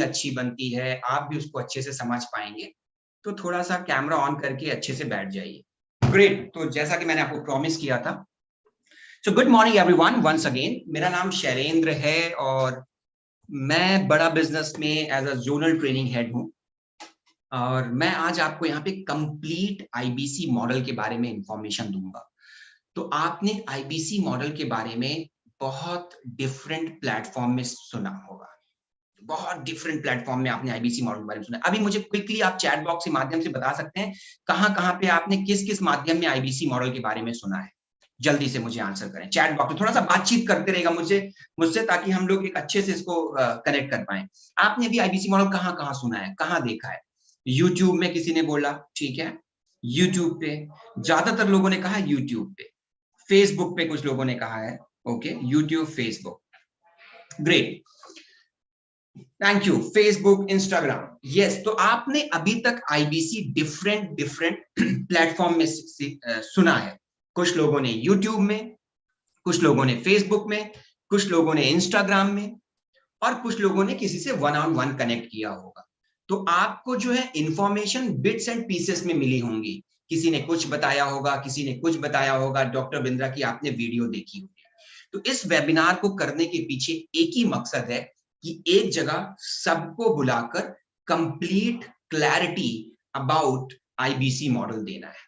अच्छी बनती है, आप भी उसको अच्छे से समझ पाएंगे। तो थोड़ा सा कैमरा ऑन करके अच्छे से बैठ जाइए। ग्रेट। तो जैसा कि मैंने आपको प्रॉमिस किया था, so good morning everyone once again. मेरा नाम शैलेंद्र है और मैं बड़ा बिजनेस में as a zonal training head हूँ। और मैं आज आपको यहाँ पे कंप्लीट आईबीसी मॉडल के बारे में इंफॉर्मेशन दूंगा। तो आपने आईबीसी मॉडल के बारे में बहुत डिफरेंट प्लेटफॉर्म में सुना होगा, बहुत डिफरेंट प्लेटफॉर्म में आपने आईबीसी मॉडल के बारे में सुना। अभी मुझे क्विकली आप चैट बॉक्स के माध्यम से बता सकते हैं कहां कहां पे आपने किस किस माध्यम में आईबीसी मॉडल के बारे में सुना है। जल्दी से मुझे आंसर करें चैट बॉक्स में, थोड़ा सा बातचीत करते रहेगा मुझसे ताकि हम लोग एक अच्छे से इसको कनेक्ट कर पाए। आपने भी आईबीसी मॉडल कहां कहां सुना है, कहां देखा है? यूट्यूब में किसी ने बोला, ठीक है, यूट्यूब पे ज्यादातर लोगों ने कहा, यूट्यूब पे, फेसबुक पे कुछ लोगों ने कहा है। Okay, YouTube, Facebook, great, thank you. Facebook, Instagram, yes. तो आपने अभी तक आईबीसी डिफरेंट डिफरेंट प्लेटफॉर्म में सुना है। कुछ लोगों ने यूट्यूब में, कुछ लोगों ने फेसबुक में, कुछ लोगों ने इंस्टाग्राम में, और कुछ लोगों ने किसी से वन ऑन वन कनेक्ट किया होगा। तो आपको जो है इंफॉर्मेशन बिट्स एंड पीसेस में मिली होंगी। किसी ने कुछ बताया होगा, किसी ने कुछ बताया होगा। डॉक्टर बिंद्रा की आपने वीडियो देखी होगी। तो इस वेबिनार को करने के पीछे एक ही मकसद है कि एक जगह सबको बुलाकर complete clarity about IBC model देना है।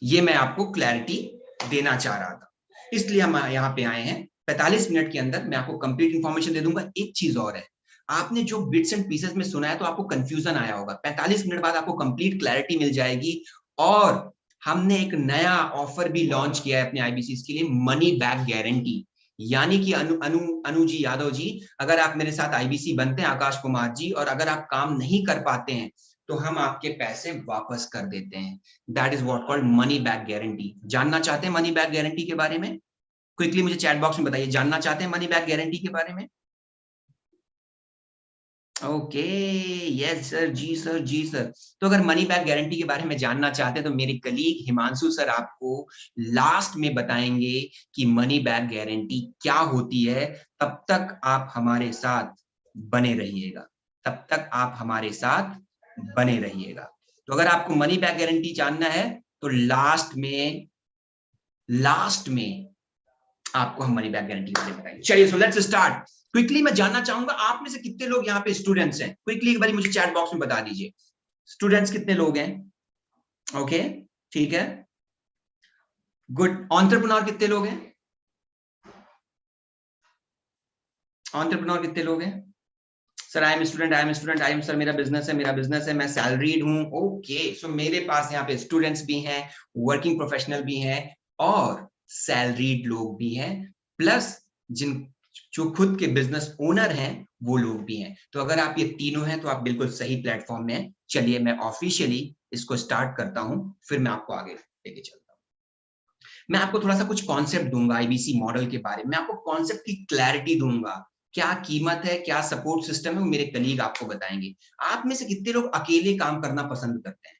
ये मैं आपको क्लैरिटी देना चाह रहा था, इसलिए हम यहाँ पे आए हैं। 45 मिनट के अंदर मैं आपको कंप्लीट इंफॉर्मेशन दे दूंगा। एक चीज और है, आपने जो बिट्स एंड पीसेस में सुना है तो आपको कंफ्यूजन आया होगा। 45 मिनट बाद आपको कंप्लीट क्लैरिटी मिल जाएगी। और हमने एक नया ऑफर भी लॉन्च किया है अपने आईबीसी के लिए, मनी बैक गारंटी। यानी कि अनु जी, यादव जी, अगर आप मेरे साथ आईबीसी बनते हैं, आकाश कुमार जी, और अगर आप काम नहीं कर पाते हैं तो हम आपके पैसे वापस कर देते हैं। That is what called money back guarantee. जानना चाहते हैं मनी बैक गारंटी के बारे में? क्विकली मुझे चैट बॉक्स में बताइए, जानना चाहते हैं मनी बैक गारंटी के बारे में? ओके, यस सर, जी सर, जी सर। तो अगर मनी बैक गारंटी के बारे में जानना चाहते हैं तो मेरे कलीग हिमांशु सर आपको लास्ट में बताएंगे कि मनी बैक गारंटी क्या होती है। तब तक आप हमारे साथ बने रहिएगा, तब तक आप हमारे साथ बने रहिएगा। तो अगर आपको मनी बैक गारंटी जानना है तो लास्ट में आपको हम मनी बैक गारंटी के बारे में बताएंगे। चलिए, सो लेट्स स्टार्ट। क्विकली मैं जानना चाहूंगा आप में से कितने लोग यहाँ पे स्टूडेंट्स हैं। क्विकली एक बार मुझे चैट बॉक्स में बता दीजिए, स्टूडेंट्स कितने लोग हैं? ओके, ठीक है, गुड। एंटरप्रेन्योर कितने लोग हैं? एंटरप्रेन्योर कितने लोग हैं? Sir I am student, I am student, I am, sir मेरा बिजनेस है, मेरा बिजनेस है, मैं सैलरीड हूं। ओके, सो मेरे पास यहाँ पे स्टूडेंट्स भी हैं, वर्किंग प्रोफेशनल भी हैं, और सैलरीड लोग भी हैं, प्लस जिन जो खुद के बिजनेस ओनर हैं वो लोग भी हैं। तो अगर आप ये तीनों हैं तो आप बिल्कुल सही प्लेटफॉर्म में हैं। चलिए मैं ऑफिशियली इसको स्टार्ट करता हूं, फिर मैं आपको आगे लेके चलता हूं। मैं आपको थोड़ा सा कुछ कॉन्सेप्ट दूंगा आईबीसी मॉडल के बारे में, आपको कॉन्सेप्ट की क्लैरिटी दूंगा। क्या कीमत है, क्या सपोर्ट सिस्टम है, वो मेरे कलीग आपको बताएंगे। आप में से कितने लोग अकेले काम करना पसंद करते हैं?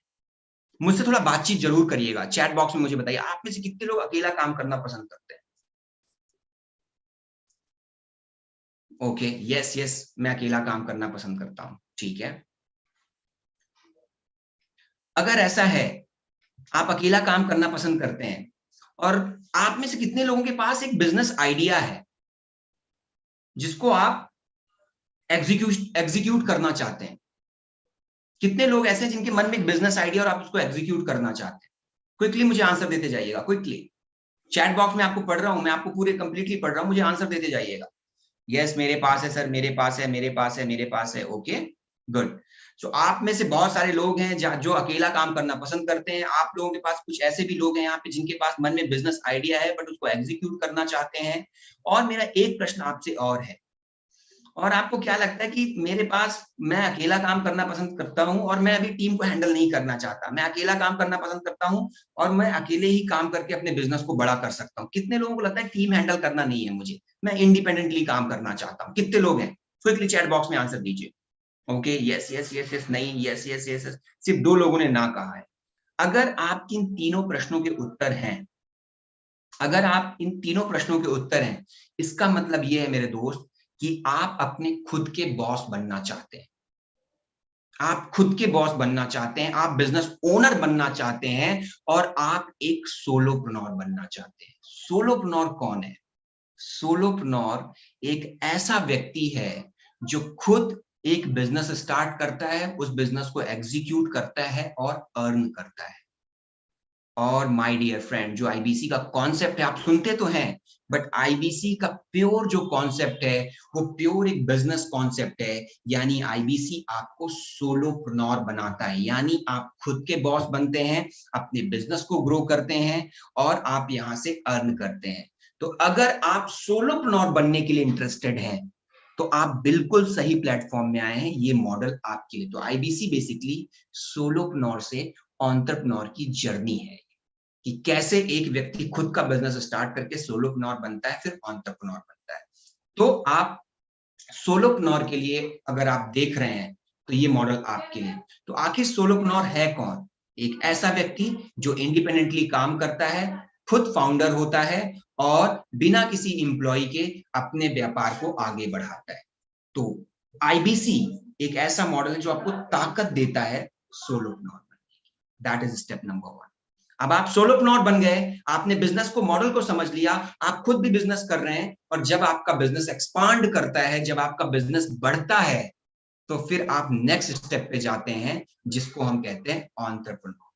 मुझसे थोड़ा बातचीत जरूर करिएगा, चैट बॉक्स में मुझे बताइए आप में से कितने लोग अकेला काम करना पसंद करते हैं। ओके, यस यस, मैं अकेला काम करना पसंद करता हूं, ठीक है। अगर ऐसा है, आप अकेला काम करना पसंद करते हैं, और आप में से कितने लोगों के पास एक बिजनेस आइडिया है जिसको आप एग्जीक्यूट करना चाहते हैं? कितने लोग ऐसे हैं जिनके मन में एक बिजनेस आइडिया और आप उसको एग्जीक्यूट करना चाहते हैं? क्विकली मुझे आंसर देते जाइएगा, क्विकली। चैट बॉक्स में आपको पढ़ रहा हूं, मैं आपको पूरे कंप्लीटली पढ़ रहा हूं, मुझे आंसर देते जाइएगा। यस, मेरे पास है सर, मेरे पास है, मेरे पास है, मेरे पास है। Okay, good. सो आप में से बहुत सारे लोग हैं जो अकेला काम करना पसंद करते हैं। आप लोगों के पास कुछ ऐसे भी लोग हैं यहाँ पे जिनके पास मन में बिजनेस आइडिया है बट उसको एग्जीक्यूट करना चाहते हैं। और मेरा एक प्रश्न आपसे और है, और आपको क्या लगता है कि मेरे पास, मैं अकेला काम करना पसंद करता हूं और मैं अभी टीम को हैंडल नहीं करना चाहता, मैं अकेला काम करना पसंद करता हूं और मैं अकेले ही काम करके अपने बिजनेस को बड़ा कर सकता हूं? कितने लोगों को लगता है टीम हैंडल करना नहीं है मुझे, मैं इंडिपेंडेंटली काम करना चाहता हूं? कितने लोग हैं? क्विकली चैट बॉक्स में आंसर दीजिए। Okay, yes yes yes yes, नहीं, यस यस यस, सिर्फ 2 लोगों ने ना कहा है। अगर आपके इन तीनों प्रश्नों के उत्तर हैं, अगर आप इन तीनों प्रश्नों के उत्तर हैं, इसका मतलब ये है मेरे दोस्त कि आप अपने खुद के बॉस बनना चाहते हैं, आप खुद के बॉस बनना चाहते हैं, आप बिजनेस ओनर बनना चाहते हैं और आप एक सोलोप्रेन्योर बनना चाहते हैं। सोलोप्रेन्योर कौन है? सोलोप्रेन्योर एक ऐसा व्यक्ति है जो खुद एक बिजनेस स्टार्ट करता है, उस बिजनेस को एग्जीक्यूट करता है और अर्न करता है। और माय डियर फ्रेंड, जो आईबीसी का कॉन्सेप्ट है, आप सुनते तो हैं, बट आईबीसी का प्योर जो कॉन्सेप्ट है वो प्योर एक बिजनेस कॉन्सेप्ट है। यानी आईबीसी आपको सोलोप्रेन्योर बनाता है, यानी आप खुद के बॉस बनते हैं, अपने बिजनेस को ग्रो करते हैं और आप यहां से अर्न करते हैं। तो अगर आप सोलोप्रेन्योर बनने के लिए इंटरेस्टेड हैं तो आप बिल्कुल सही प्लेटफॉर्म में आए हैं, ये मॉडल आपके लिए। तो आईबीसी बेसिकली सोलोप्रेन्योर से एंटरप्रेन्योर की जर्नी है कि कैसे एक व्यक्ति खुद का बिजनेस स्टार्ट करके सोलोप्रेन्योर बनता है, फिर एंटरप्रेन्योर बनता है। तो आप सोलोप्रेन्योर के लिए अगर आप देख रहे हैं तो ये मॉडल आपके लिए। तो आखिर सोलोप्रेन्योर है कौन? एक ऐसा व्यक्ति जो इंडिपेंडेंटली काम करता है, खुद फाउंडर होता है और बिना किसी एम्प्लॉय के अपने व्यापार को आगे बढ़ाता है। तो आईबीसी एक ऐसा मॉडल है जो आपको ताकत देता है सोलोप्रेन्योर बनने की। That is step number 1। अब आप सोलोप्रेन्योर बन गए, आपने बिजनेस को मॉडल को समझ लिया, आप खुद भी बिजनेस कर रहे हैं और जब आपका बिजनेस एक्सपांड करता है, जब आपका बिजनेस बढ़ता है, तो फिर आप नेक्स्ट स्टेप पे जाते हैं जिसको हम कहते हैं एंटरप्रेन्योर।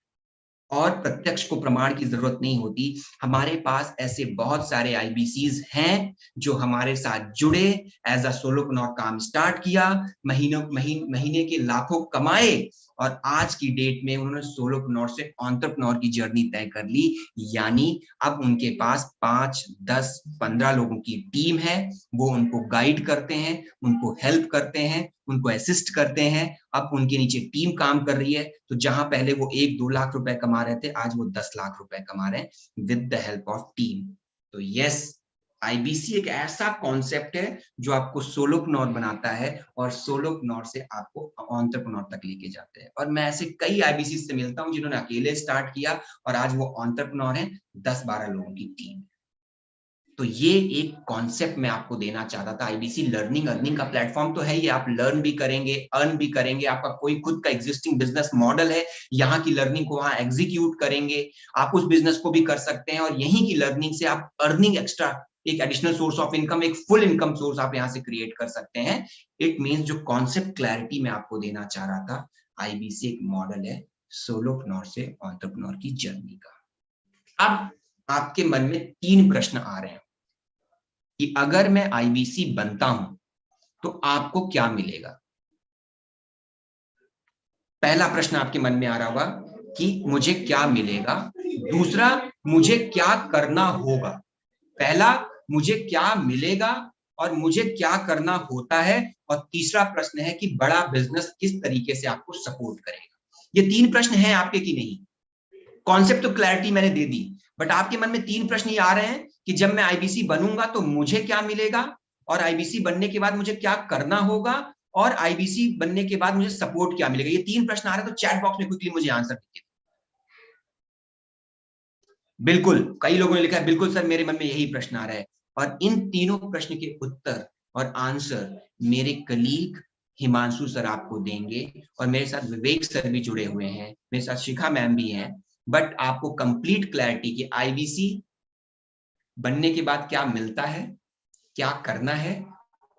और प्रत्यक्ष को प्रमाण की जरूरत नहीं होती, हमारे पास ऐसे बहुत सारे आईबीसीज हैं जो हमारे साथ जुड़े, एज अ सोलोप्रेन्योर काम स्टार्ट किया, महीने के लाखों कमाए और आज की डेट में उन्होंने सोलोप्रेन्योर से एंटरप्रेन्योर की जर्नी तय कर ली। यानी अब उनके पास 5, 10, 15 लोगों की टीम है, वो उनको गाइड करते हैं, उनको हेल्प करते हैं, उनको असिस्ट करते हैं। अब उनके नीचे टीम काम कर रही है, तो जहां पहले वो 1-2 लाख रुपए कमा रहे थे, आज वो 10 लाख रुपए कमा रहे हैं with the help of team. तो यस, आईबीसी एक ऐसा कॉन्सेप्ट है जो आपको सोलोप्रेन्योर बनाता है और सोलोप्रेन्योर से आपको एंटरप्रेन्योर तक लेके जाते हैं। और मैं ऐसे कई आईबीसी से मिलता हूं जिन्होंने अकेले स्टार्ट किया और आज वो एंटरप्रेन्योर हैं, 10-12 लोगों की टीम। तो ये एक कॉन्सेप्ट मैं आपको देना चाहता था। आईबीसी लर्निंग अर्निंग का प्लेटफॉर्म तो है ही, आप लर्न भी करेंगे, अर्न भी करेंगे। आपका कोई खुद का एग्जिस्टिंग बिजनेस मॉडल है, यहाँ की लर्निंग को वहां एग्जीक्यूट करेंगे, आप उस बिजनेस को भी कर सकते हैं और यहीं की लर्निंग से आप अर्निंग एक्स्ट्रा, एक एडिशनल सोर्स ऑफ इनकम, एक फुल इनकम सोर्स आप यहाँ से क्रिएट कर सकते हैं। इट मीन्स जो कॉन्सेप्ट क्लैरिटी मैं आपको देना चाह रहा था, आईबीसी एक मॉडल है सोलोप्रेन्योर से एंटरप्रेन्योर की जर्नी का। अब आपके मन में 3 प्रश्न आ रहे हैं कि अगर मैं आईबीसी बनता हूं तो आपको क्या मिलेगा? पहला प्रश्न आपके मन में आ रहा होगा कि मुझे क्या मिलेगा। दूसरा, मुझे क्या करना होगा। पहला, मुझे क्या मिलेगा और मुझे क्या करना होता है। और तीसरा प्रश्न है कि बड़ा बिजनेस किस तरीके से आपको सपोर्ट करेगा। ये 3 प्रश्न हैं आपके कि नहीं? कॉन्सेप्ट तो क्लैरिटी मैंने दे दी, बट आपके मन में 3 प्रश्न ये आ रहे हैं कि जब मैं आईबीसी बनूंगा तो मुझे क्या मिलेगा, और आईबीसी बनने के बाद मुझे क्या करना होगा, और आईबीसी बनने के बाद मुझे सपोर्ट क्या मिलेगा। ये 3 प्रश्न आ रहे हैं, तो चैट बॉक्स में क्विकली मुझे आंसर दीजिए। बिल्कुल, कई लोगों ने लिखा है बिल्कुल सर, मेरे मन में यही प्रश्न आ रहा है। और इन तीनों प्रश्न के उत्तर और आंसर मेरे कलीग हिमांशु सर आपको देंगे और मेरे साथ विवेक सर भी जुड़े हुए हैं, मेरे साथ शिखा मैम भी हैं। बट आपको कंप्लीट क्लैरिटी कि आईबीसी बनने के बाद क्या मिलता है, क्या करना है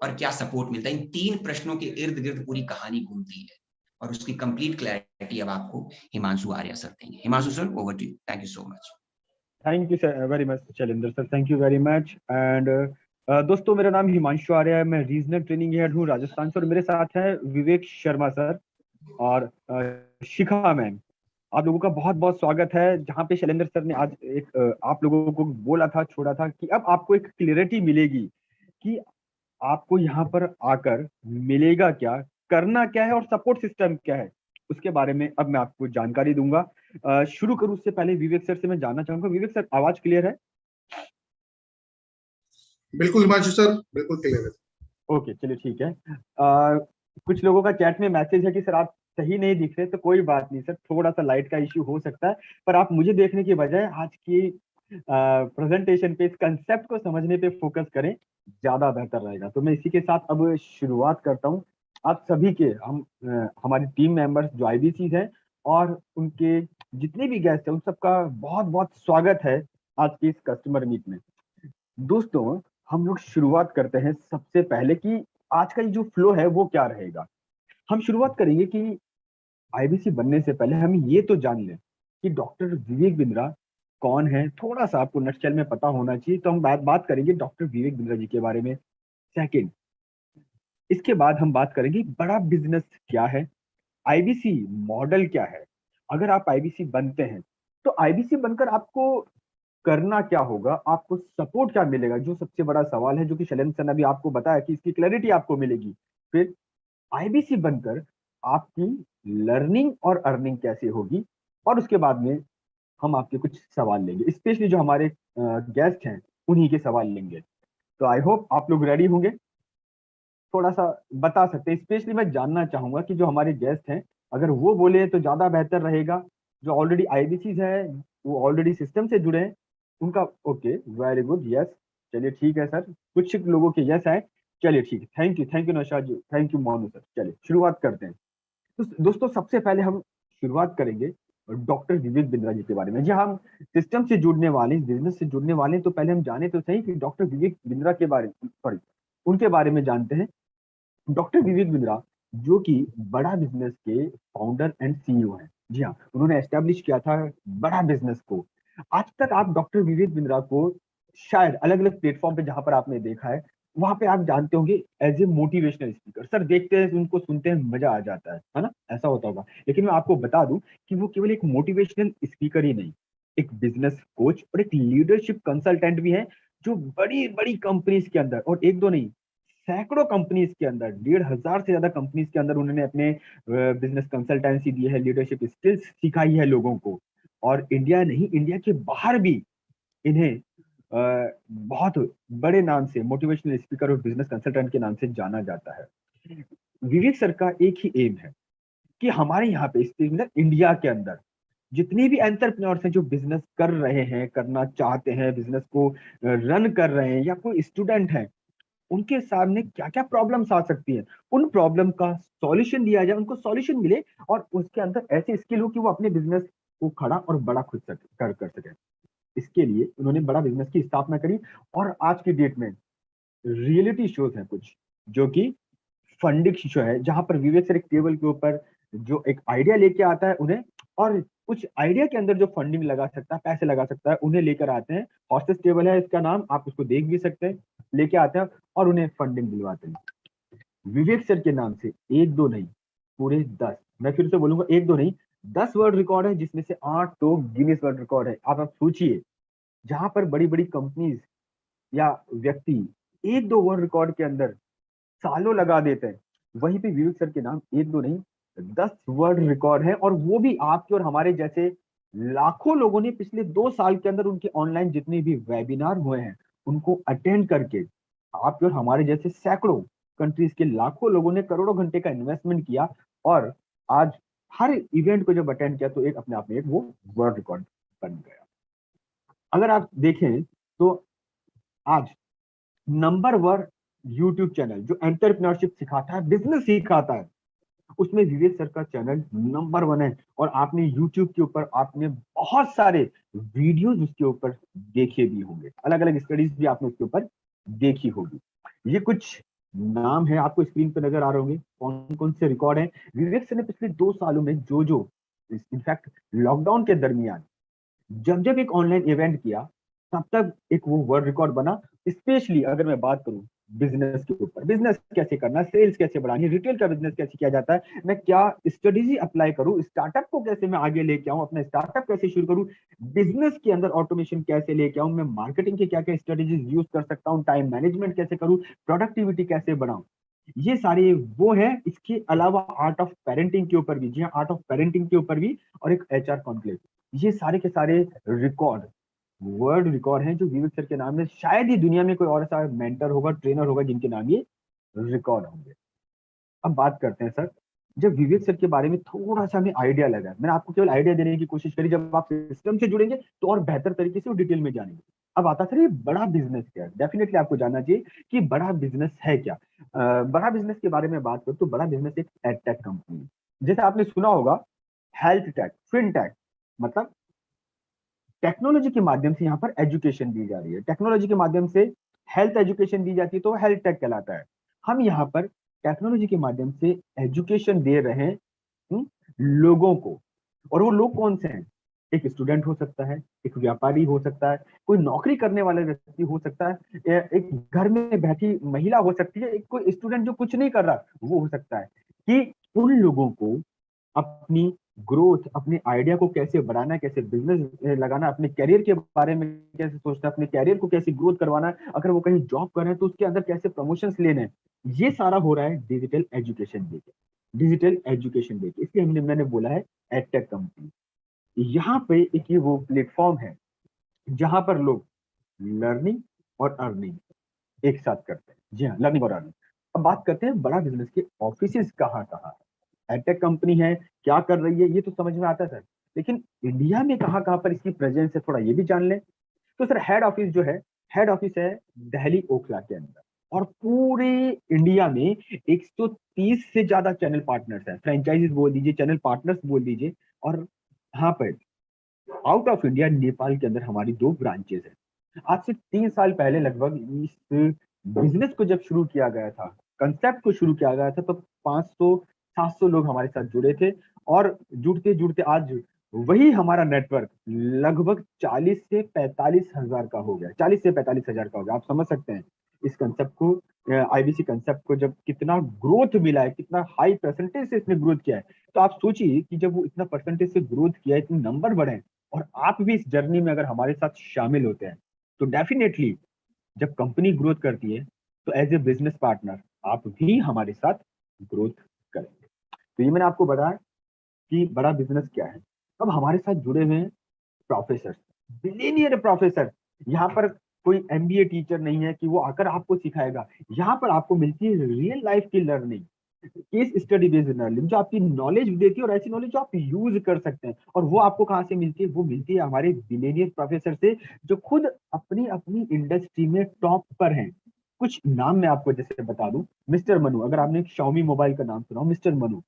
और क्या सपोर्ट मिलता है, इन 3 प्रश्नों के इर्द गिर्द पूरी कहानी घूमती है और उसकी कंप्लीट क्लैरिटी अब आपको हिमांशु आर्या सर देंगे। Himanshu sir, over to you. Thank you so much. Thank you sir very much Shailendra sir, thank you very much. And दोस्तों, मेरा नाम हिमांशु आर्य है, मैं रीजनल ट्रेनिंग हेड हूँ राजस्थान से, और मेरे साथ है विवेक शर्मा सर और शिखा मैम। आप लोगों का बहुत बहुत स्वागत है। जहाँ पे शैलेंद्र सर ने आज एक आप लोगों को बोला था, छोड़ा था कि अब आपको एक क्लियरिटी मिलेगी कि आपको यहाँ पर आकर मिलेगा क्या, करना क्या है और सपोर्ट सिस्टम क्या है, उसके बारे में अब मैं आपको जानकारी दूंगा। शुरू करूँ उससे पहले विवेक सर से मैं जानना चाहूंगा, विवेक सर आवाज क्लियर है? बिल्कुल हिमांशु सर, बिल्कुल क्लियर है। ओके, चलिए ठीक है। कुछ लोगों का चैट में मैसेज है कि सर आप सही नहीं दिख रहे, तो कोई बात नहीं सर, थोड़ा सा लाइट का इश्यू हो सकता है, पर आप मुझे देखने के बजाय आज की प्रेजेंटेशन पे, इस कंसेप्ट को समझने पे फोकस करें, ज्यादा बेहतर रहेगा। तो मैं इसी के साथ अब शुरुआत करता हूँ। आप सभी के हमारी टीम मेंबर्स जो आईबीसी हैं और उनके जितने भी गेस्ट हैं उन सबका बहुत बहुत स्वागत है आज की इस कस्टमर मीट में। दोस्तों, हम लोग शुरुआत करते हैं सबसे पहले कि आज का ये जो फ्लो है वो क्या रहेगा। हम शुरुआत करेंगे कि आईबीसी बनने से पहले हम ये तो जान लें कि डॉक्टर विवेक बिंद्रा कौन है। थोड़ा सा आपको नटशेल में पता होना चाहिए। तो हम बात करेंगे डॉक्टर विवेक बिंद्रा जी के बारे में। सेकंड, इसके बाद हम बात करेंगे बड़ा बिजनेस क्या है, आईबीसी मॉडल क्या है। अगर आप आईबीसी बनते हैं तो आईबीसी बनकर आपको करना क्या होगा, आपको सपोर्ट क्या मिलेगा, जो सबसे बड़ा सवाल है, जो कि शैलेंद्र सर ने अभी आपको बताया कि इसकी क्लैरिटी आपको मिलेगी। फिर आईबीसी बनकर आपकी लर्निंग और अर्निंग कैसे होगी, और उसके बाद में हम आपके कुछ सवाल लेंगे, स्पेशली जो हमारे गेस्ट हैं उन्हीं के सवाल लेंगे। तो आई होप आप लोग रेडी होंगे। थोड़ा सा बता सकते हैं, स्पेशली मैं जानना चाहूंगा कि जो हमारे गेस्ट हैं अगर वो बोले तो ज्यादा बेहतर रहेगा। जो ऑलरेडी आईबीसी है, वो ऑलरेडी सिस्टम से जुड़े हैं, उनका ओके, वेरी गुड, यस। चलिए ठीक है सर, कुछ लोगों के यस है। चलिए ठीक है, thank you Naushad ji, thank you Monu sir. चलिए शुरुआत करते हैं। तो दोस्तों, सबसे पहले हम शुरुआत करेंगे डॉक्टर विवेक बिंद्रा जी के बारे में। जी, हम सिस्टम से जुड़ने वाले, बिजनेस से जुड़ने वाले, तो पहले हम जाने तो सही कि डॉक्टर विवेक बिंद्रा के बारे में, सॉरी, उनके बारे में जानते हैं। डॉक्टर विवेक बिंद्रा जो कि बड़ा बिजनेस के फाउंडर एंड सीईओ हैं। जी हाँ, उन्होंने एस्टेब्लिश किया था बड़ा बिजनेस को। आज तक आप डॉक्टर विवेक बिंद्रा को शायद अलग अलग प्लेटफॉर्म पे जहां पर आपने देखा है, वहां पे आप जानते होंगे as a motivational speaker. Sir देखते हैं, उनको सुनते हैं, मजा आ जाता है ना, ऐसा होता होगा। लेकिन मैं आपको बता दूं कि वो केवल एक मोटिवेशनल स्पीकर ही नहीं, एक बिजनेस कोच और एक लीडरशिप कंसल्टेंट भी है, जो बड़ी बड़ी कंपनीज के अंदर, और एक दो नहीं, सैकड़ों कंपनीज के अंदर, 1,500 से ज्यादा कंपनीज के अंदर उन्होंने अपने बिजनेस कंसल्टेंसी दी है, लीडरशिप स्किल्स सिखाई है लोगों को। और इंडिया नहीं, इंडिया के बाहर भी इन्हें बहुत बड़े नाम से मोटिवेशनल स्पीकर और बिजनेस कंसल्टेंट के नाम से जाना जाता है। विवेक सर का एक ही एम है कि हमारे यहाँ पे मतलब इंडिया के अंदर जितने भी एंटरप्रेन्योर्स हैं जो बिजनेस कर रहे हैं, करना चाहते हैं, बिजनेस को रन कर रहे हैं, या कोई स्टूडेंट है, उनके सामने क्या क्या प्रॉब्लम्स आ सकती है, उन प्रॉब्लम का सॉल्यूशन दिया जाए, उनको सॉल्यूशन मिले, और उसके अंदर ऐसी स्किल हो कि वो अपने बिजनेस को खड़ा और बड़ा खुद कर सके। इसके लिए उन्होंने बड़ा बिजनेस की स्थापना करी। और आज की डेट में रियलिटी शोज हैं कुछ, जो कि फंडिंग शो है, जहां पर विवेक सर एक टेबल के ऊपर जो एक आइडिया लेके आता है उन्हें, और कुछ आइडिया के अंदर जो फंडिंग लगा सकता है, पैसे लगा सकता है, उन्हें लेकर आते हैं। हॉर्सेस टेबल है इसका नाम, आप उसको देख भी सकते हैं। लेके आते हैं और उन्हें फंडिंग दिलवाते हैं। विवेक सर के नाम से एक दो नहीं, पूरे 10, मैं फिर से बोलूंगा, एक दो नहीं, 10 वर्ल्ड रिकॉर्ड है, जिसमें से 8 तो गिनीज वर्ल्ड रिकॉर्ड है। आप सोचिए, जहां पर बड़ी बड़ी कंपनीज या व्यक्ति एक दो वर्ल्ड रिकॉर्ड के अंदर सालों लगा देते हैं, वहीं पे विवेक सर के नाम एक दो नहीं, 10 वर्ल्ड रिकॉर्ड है। और वो भी आपके और हमारे जैसे लाखों लोगों ने पिछले 2 साल के अंदर उनके ऑनलाइन जितने भी वेबिनार हुए हैं उनको अटेंड करके, आपके और हमारे जैसे सैकड़ों कंट्रीज के लाखों लोगों ने करोड़ों घंटे का इन्वेस्टमेंट किया, और आज हर इवेंट को जब अटेंड किया तो एक अपने आप में एक वो वर्ल्ड रिकॉर्ड बन गया। अगर आप देखें तो आज नंबर 1 यूट्यूब चैनल जो एंटरप्रेन्योरशिप सिखाता है, बिजनेस सिखाता है, उसमें विवेक सर का चैनल नंबर 1 है। और आपने यूट्यूब के ऊपर आपने बहुत सारे वीडियोस उसके ऊपर देखे भी होंगे, अलग अलग स्टडीज भी आपने उसके ऊपर देखी होगी। ये कुछ नाम है, आपको स्क्रीन पर नजर आ रहे होंगे कौन कौन से रिकॉर्ड हैं। विवेक सर ने पिछले 2 सालों में जो इनफैक्ट लॉकडाउन के दरमियान जब जब एक ऑनलाइन इवेंट किया, तब तक एक वो वर्ल्ड रिकॉर्ड बना। स्पेशली अगर मैं बात करूं बिजनेस के ऊपर, बिजनेस कैसे करना, सेल्स कैसे बढ़ानी, रिटेल का बिजनेस कैसे किया जाता है, मैं क्या स्ट्रेटेजी अप्लाई करूं, स्टार्टअप को कैसे मैं आगे लेके आऊं, अपना स्टार्टअप कैसे शुरू करूं, बिजनेस के अंदर ऑटोमेशन कैसे लेके आऊं, मैं मार्केटिंग के क्या क्या स्ट्रेटेजीज यूज कर सकता हूं, टाइम मैनेजमेंट कैसे करूं, प्रोडक्टिविटी कैसे बढ़ाऊं, ये सारे वो है। इसके अलावा आर्ट ऑफ पेरेंटिंग के ऊपर भी, जी हाँ, आर्ट ऑफ पेरेंटिंग के ऊपर भी, और एक एचआर कॉन्क्लेव, ये सारे के सारे रिकॉर्ड, वर्ल्ड रिकॉर्ड हैं जो विवेक सर के नाम में, शायद ही दुनिया में कोई और ऐसा मेंटर होगा, ट्रेनर होगा जिनके नाम ये रिकॉर्ड होंगे। अब बात करते हैं सर जब विवेक सर के बारे में थोड़ा सा हमें आइडिया लगा, मैंने आपको केवल आइडिया देने की कोशिश करी, जब आप सिस्टम से जुड़ेंगे तो और बेहतर तरीके से वो डिटेल में जानेंगे। अब आता सर ये बड़ा बिजनेस क्या है, डेफिनेटली आपको जानना चाहिए कि बड़ा बिजनेस है क्या। बड़ा बिजनेस के बारे में बात करूं तो बड़ा बिजनेस एक एडटेक कंपनी है। जैसे आपने सुना होगा हेल्थ टेक, फिनटेक, मतलब टेक्नोलॉजी के माध्यम से यहाँ पर एजुकेशन दी जा रही है, टेक्नोलॉजी के माध्यम से हेल्थ एजुकेशन दी जाती है तो हेल्थ टेक कहलाता है। हम यहाँ पर टेक्नोलॉजी के माध्यम से एजुकेशन दे रहे हैं लोगों को। और वो लोग कौन से हैं? एक स्टूडेंट हो सकता है, एक व्यापारी हो सकता है, कोई नौकरी करने वाला व्यक्ति हो सकता है, एक घर में बैठी महिला हो सकती है, एक कोई स्टूडेंट जो कुछ नहीं कर रहा वो हो सकता है। कि उन लोगों को अपनी ग्रोथ, अपने आइडिया को कैसे बढ़ाना है, कैसे बिजनेस लगाना, अपने कैरियर के बारे में कैसे सोचना है, अपने कैरियर को कैसे ग्रोथ करवाना है, अगर वो कहीं जॉब कर रहे हैं तो उसके अंदर कैसे प्रमोशंस लेने हैं, ये सारा हो रहा है डिजिटल एजुकेशन डे के, डिजिटल एजुकेशन डे के। इसलिए मैंने बोला है एडटेक कंपनी। यहाँ पे एक ये वो प्लेटफॉर्म है जहां पर लोग लर्निंग और अर्निंग एक साथ करते हैं। जी हाँ, लर्निंग और अर्निंग। अब बात करते हैं बड़ा बिजनेस के ऑफिसेज कहाँ कहाँ है। एडटेक कंपनी है, क्या कर रही है ये तो समझ में आता है सर, लेकिन इंडिया में कहाँ कहाँ पर इसकी प्रेजेंस है थोड़ा ये भी जान लें। तो सर हेड ऑफिस जो है, हेड ऑफिस है दिल्ली ओखला के अंदर। और पूरे इंडिया में 130 से ज्यादा चैनल पार्टनर्स हैं, फ्रेंचाइजीज बोल दीजिए, चैनल पार्टनर्स बोल दीजिए। और यहाँ पर आउट ऑफ इंडिया नेपाल के अंदर हमारी 2 ब्रांचेस है। आज से 3 साल पहले लगभग इस बिजनेस को जब शुरू किया गया था, कंसेप्ट को शुरू किया गया था, तो 500-700 लोग हमारे साथ जुड़े थे। और जुड़ते जुड़ते आज वही हमारा नेटवर्क लगभग 40 से 45 हजार का हो गया, 40 से 45 हजार का हो गया। आप समझ सकते हैं इस कंसेप्ट को, आईबीसी कंसेप्ट को जब कितना ग्रोथ मिला है, कितना हाई परसेंटेज से इसने ग्रोथ किया है। तो आप सोचिए कि जब वो इतना परसेंटेज से ग्रोथ किया है, इतने नंबर बढ़े, और आप भी इस जर्नी में अगर हमारे साथ शामिल होते हैं, तो डेफिनेटली जब कंपनी ग्रोथ करती है तो एज ए बिजनेस पार्टनर आप भी हमारे साथ ग्रोथ करेंगे। तो ये मैंने आपको बताया कि बड़ा बिजनेस क्या है। अब हमारे साथ जुड़े हुए हैं प्रोफेसर, बिलियनियर प्रोफेसर। यहाँ पर कोई एमबीए टीचर नहीं है कि वो आकर आपको सिखाएगा, यहाँ पर आपको मिलती है रियल लाइफ की learning, case study based learning, जो आपकी नॉलेज देती है और ऐसी नॉलेज जो आप यूज कर सकते हैं। और वो आपको कहाँ से मिलती है? वो मिलती है हमारे बिलियनियर प्रोफेसर से, जो खुद अपनी अपनी इंडस्ट्री में टॉप पर हैं। कुछ नाम मैं आपको जैसे बता दूं, मिस्टर मनु, अगर आपने Xiaomi मोबाइल का नाम सुना हो, मिस्टर मनु,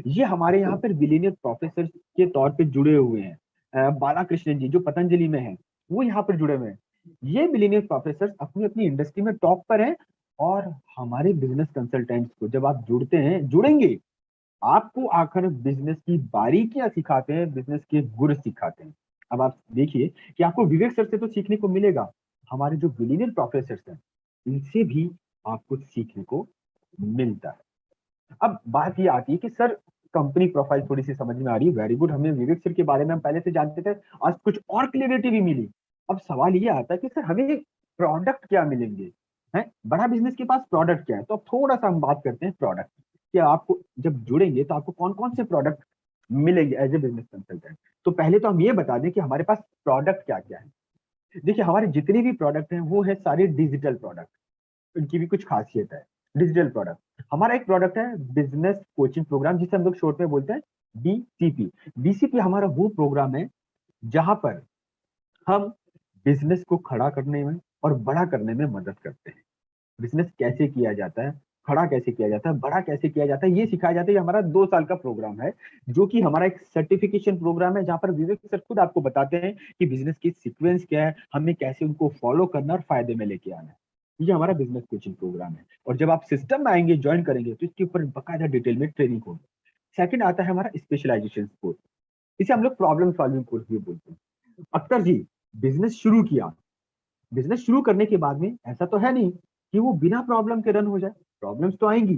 ये हमारे यहाँ पर बिलियनियर प्रोफेसर के तौर पे जुड़े हुए हैं। बालाकृष्णन जी जो पतंजलि में हैं, वो यहाँ पर जुड़े हुए हैं। ये बिलियनियर प्रोफेसर अपनी अपनी इंडस्ट्री में टॉप पर हैं। और हमारे बिजनेस कंसल्टेंट्स को जब आप जुड़ते हैं, जुड़ेंगे, आपको आकर बिजनेस की बारीकियां सिखाते हैं, बिजनेस के गुर सिखाते हैं। अब आप देखिए कि आपको विवेक सर से तो सीखने को मिलेगा, हमारे जो बिलियनियर प्रोफेसर हैं इनसे भी आपको सीखने को मिलता है। अब बात ये आती है कि सर कंपनी प्रोफाइल थोड़ी सी समझ में आ रही है, वेरी गुड, हमें विवेक सर के बारे में हम पहले से जानते थे, आज कुछ और क्लियरिटी भी मिली। अब सवाल ये आता है कि सर हमें प्रोडक्ट क्या मिलेंगे, हैं बड़ा बिजनेस के पास प्रोडक्ट क्या है। तो अब थोड़ा सा हम बात करते हैं प्रोडक्ट, कि आपको जब जुड़ेंगे तो आपको कौन कौन से प्रोडक्ट मिलेंगे एज ए बिजनेस कंसल्टेंट। तो पहले तो हम ये बता दें कि हमारे पास प्रोडक्ट क्या क्या है। देखिए हमारे जितने भी प्रोडक्ट हैं वो है सारे डिजिटल प्रोडक्ट, उनकी भी कुछ खासियत है। डिजिटल प्रोडक्ट, हमारा एक प्रोडक्ट है बिजनेस कोचिंग प्रोग्राम, जिसे हम लोग शॉर्ट में बोलते हैं बीसीपी। बीसीपी हमारा वो प्रोग्राम है जहां पर हम बिजनेस को खड़ा करने में और बड़ा करने में मदद करते हैं। बिजनेस कैसे किया जाता है, खड़ा कैसे किया जाता है, बड़ा कैसे किया जाता है, ये सिखाया जाता है। ये हमारा 2 साल का प्रोग्राम है, जो कि हमारा एक सर्टिफिकेशन प्रोग्राम है, जहां पर विवेक सर खुद आपको बताते हैं कि बिजनेस की सीक्वेंस क्या है, हमें कैसे उनको फॉलो करना और फायदे में लेके आना है। ये हमारा बिजनेस कोचिंग प्रोग्राम है। और जब आप सिस्टम में आएंगे, ज्वाइन करेंगे, तो इसके ऊपर बकायदा डिटेल में ट्रेनिंग होगी। सेकंड आता है हमारा स्पेशलाइजेशन कोर्स, इसे हम लोग प्रॉब्लम सॉल्विंग कोर्स भी बोलते हैं। अख्तर जी बिजनेस शुरू किया, बिजनेस शुरू करने के बाद में ऐसा तो है नहीं कि वो बिना प्रॉब्लम के रन हो जाए, प्रॉब्लम्स तो आएंगी।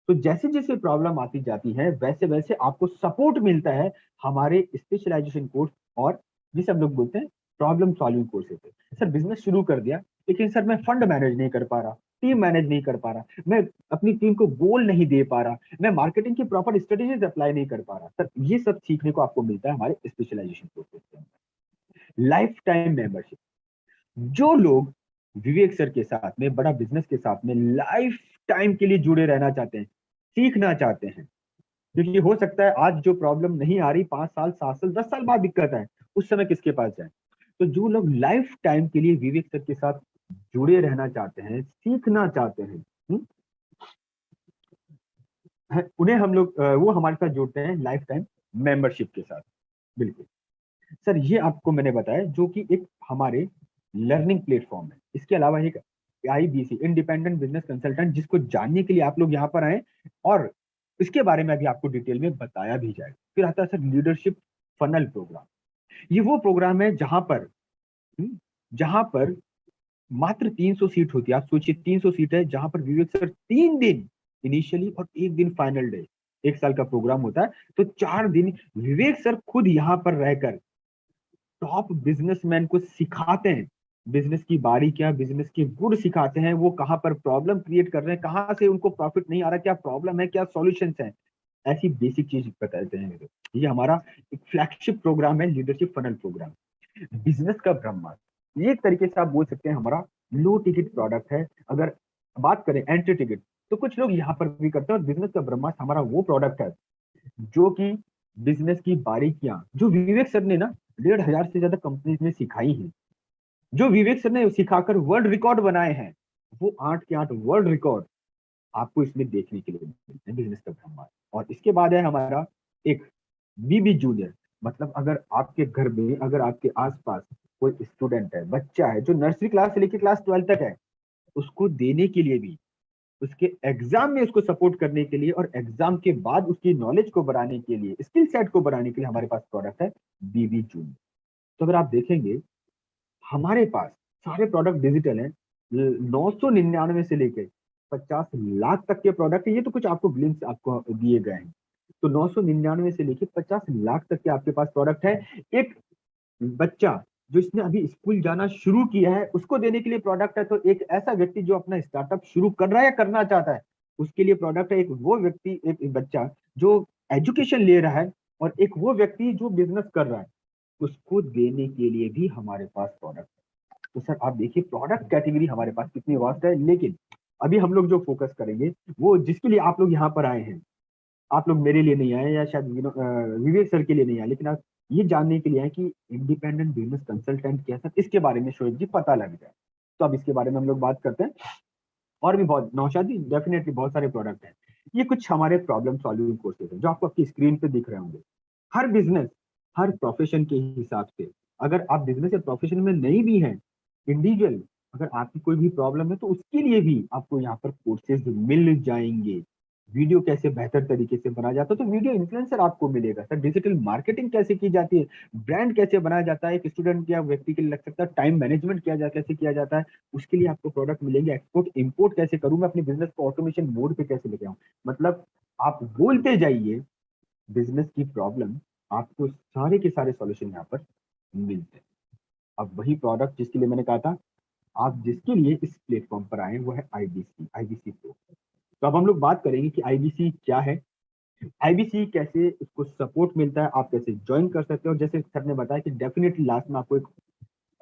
तो जैसे जैसे प्रॉब्लम आती जाती है, वैसे वैसे आपको सपोर्ट मिलता है हमारे स्पेशलाइजेशन कोर्स, और जिसे हम लोग बोलते हैं प्रॉब्लम सॉल्विंग कोर्सेज से। सर बिजनेस शुरू कर दिया, लेकिन सर मैं फंड मैनेज नहीं कर पा रहा, टीम मैनेज नहीं कर पा रहा, मैं अपनी टीम को गोल नहीं दे पा रहा, मैं मार्केटिंग की प्रॉपर स्ट्रेटेजीज अप्लाई नहीं कर पा रहा। सर ये सब सीखने को आपको मिलता है हमारे स्पेशलाइजेशन कोर्सेज के अंदर। लाइफ टाइम मेंबरशिप, जो लोग विवेक सर के साथ में, बड़ा बिजनेस के साथ में लाइफ टाइम के लिए जुड़े रहना चाहते हैं, सीखना चाहते हैं, क्योंकि हो सकता है आज जो प्रॉब्लम नहीं आ रही 5 साल 7 साल 10 साल बाद दिक्कत है, उस समय किसके पास जाए। तो जो लोग लाइफ टाइम के लिए विवेक सर के साथ जुड़े रहना चाहते हैं, सीखना चाहते हैं, उन्हें हम लोग वो हमारे साथ जुड़ते हैं लाइफ टाइम मेंबरशिप के साथ। बिल्कुल सर, ये आपको मैंने बताया जो कि एक हमारे लर्निंग प्लेटफॉर्म है। इसके अलावा एक IBC इंडिपेंडेंट बिजनेस कंसल्टेंट, जिसको जानने के लिए आप लोग यहाँ पर आए, और इसके बारे में अभी आपको डिटेल में बताया भी जाएगा। फिर आता है सर लीडरशिप फनल प्रोग्राम। ये वो प्रोग्राम है जहां पर मात्र 300 सीट होती है। आप सोचिए 300 सीट है, जहां पर विवेक सर 3 दिन इनिशियली और 1 दिन फाइनल डे, 1 साल का प्रोग्राम होता है, तो 4 दिन विवेक सर खुद यहाँ पर रहकर टॉप बिजनेसमैन को सिखाते हैं, बिजनेस की बारीकियां, बिजनेस के गुण सिखाते हैं। वो कहाँ पर प्रॉब्लम क्रिएट कर रहे हैं, कहाँ से उनको प्रॉफिट नहीं आ रहा, क्या प्रॉब्लम है, क्या सॉल्यूशंस हैं, ऐसी बेसिक चीज बताते हैं। ये हमारा एक फ्लैगशिप प्रोग्राम है, लीडरशिप फनल प्रोग्राम। बिजनेस का ब्रह्मास्त्र, ये एक तरीके से आप बोल सकते हैं हमारा लो टिकट प्रोडक्ट है। अगर बात करें एंट्री टिकट, तो कुछ लोग यहाँ पर भी करते हैं। और बिजनेस का ब्रह्मास्त्र हमारा वो प्रोडक्ट है जो कि बिजनेस की बारीकियां, जो विवेक सर ने ना 1,500 से ज्यादा कंपनीज में सिखाई हैं, जो विवेक सर ने सिखाकर वर्ल्ड रिकॉर्ड बनाए हैं, वो 8 के 8 वर्ल्ड रिकॉर्ड आपको इसमें देखने के लिए मिलते हैं, बिजनेस का ब्रह्मास्त्र। और इसके बाद है हमारा एक BB जूनियर। मतलब अगर आपके घर में, अगर आपके आसपास कोई स्टूडेंट है, बच्चा है जो नर्सरी क्लास से लेकर क्लास 12 तक है, उसको देने के लिए भी, उसके एग्जाम में उसको सपोर्ट करने के लिए, और एग्जाम के बाद उसकी नॉलेज को बढ़ाने के लिए, स्किल सेट को बढ़ाने के लिए हमारे पास प्रोडक्ट है BB जूनियर। तो अगर आप देखेंगे हमारे पास सारे प्रोडक्ट डिजिटल हैं। 999 से लेके 50 लाख तक के प्रोडक्ट है। ये तो कुछ आपको ग्लिम्स आपको दिए गए हैं। तो 999 से लेके 50 लाख तक के आपके पास प्रोडक्ट है। एक बच्चा जो इसने अभी स्कूल जाना शुरू किया है, उसको देने के लिए प्रोडक्ट है। तो एक ऐसा व्यक्ति जो अपना स्टार्टअप शुरू कर रहा है या करना चाहता है, उसके लिए प्रोडक्ट है। एक वो व्यक्ति, एक बच्चा जो एजुकेशन ले रहा है, और एक वो व्यक्ति जो बिजनेस कर रहा है, उसको देने के लिए भी हमारे पास प्रोडक्ट है। तो सर आप देखिए प्रोडक्ट कैटेगरी हमारे पास कितनी वास्ट है। लेकिन अभी हम लोग जो फोकस करेंगे, वो जिसके लिए आप लोग यहाँ पर आए हैं, आप लोग मेरे लिए नहीं आए, या शायद विवेक सर के लिए नहीं आए, लेकिन आप ये जानने के लिए आए कि इंडिपेंडेंट बिजनेस कंसल्टेंट क्या है, इसके बारे में शोएब जी पता लग जाए। तो अब इसके बारे में हम लोग बात करते हैं। और भी बहुत, नौशाद जी, डेफिनेटली बहुत सारे प्रोडक्ट हैं। ये कुछ हमारे प्रॉब्लम सॉल्विंग कोर्सेज हैं जो आपको आपकी स्क्रीन पे दिख रहे होंगे। हर बिजनेस, हर प्रोफेशन के हिसाब से, अगर आप बिजनेस या प्रोफेशन में नहीं भी हैं, इंडिविजुअल, अगर आपकी कोई भी प्रॉब्लम है, तो उसके लिए भी आपको यहाँ पर कोर्सेज मिल जाएंगे। वीडियो कैसे बेहतर तरीके से बनाया जाता है, तो वीडियो इन्फ्लुएंसर आपको मिलेगा सर। डिजिटल मार्केटिंग कैसे की जाती है, ब्रांड कैसे बनाया जाता है, एक स्टूडेंट या व्यक्ति के लिए लग सकता है टाइम मैनेजमेंट कैसे किया जाता है, उसके लिए आपको प्रोडक्ट मिलेंगे। एक्सपोर्ट इंपोर्ट कैसे करूं मैं, अपने बिजनेस को ऑटोमेशन मोड पे कैसे लेके आऊं। मतलब आप बोलते जाइए, बिजनेस की प्रॉब्लम, आपको सारे के सारे सॉल्यूशन यहाँ पर मिलते हैं। अब वही प्रोडक्ट जिसके लिए मैंने कहा था, आप जिसके लिए इस प्लेटफॉर्म पर आए, वो है IBC प्रो। तो अब हम लोग बात करेंगे कि IBC क्या है, IBC कैसे उसको सपोर्ट मिलता है, आप कैसे ज्वाइन कर सकते हो। और जैसे सर ने बताया कि डेफिनेटली लास्ट में आपको एक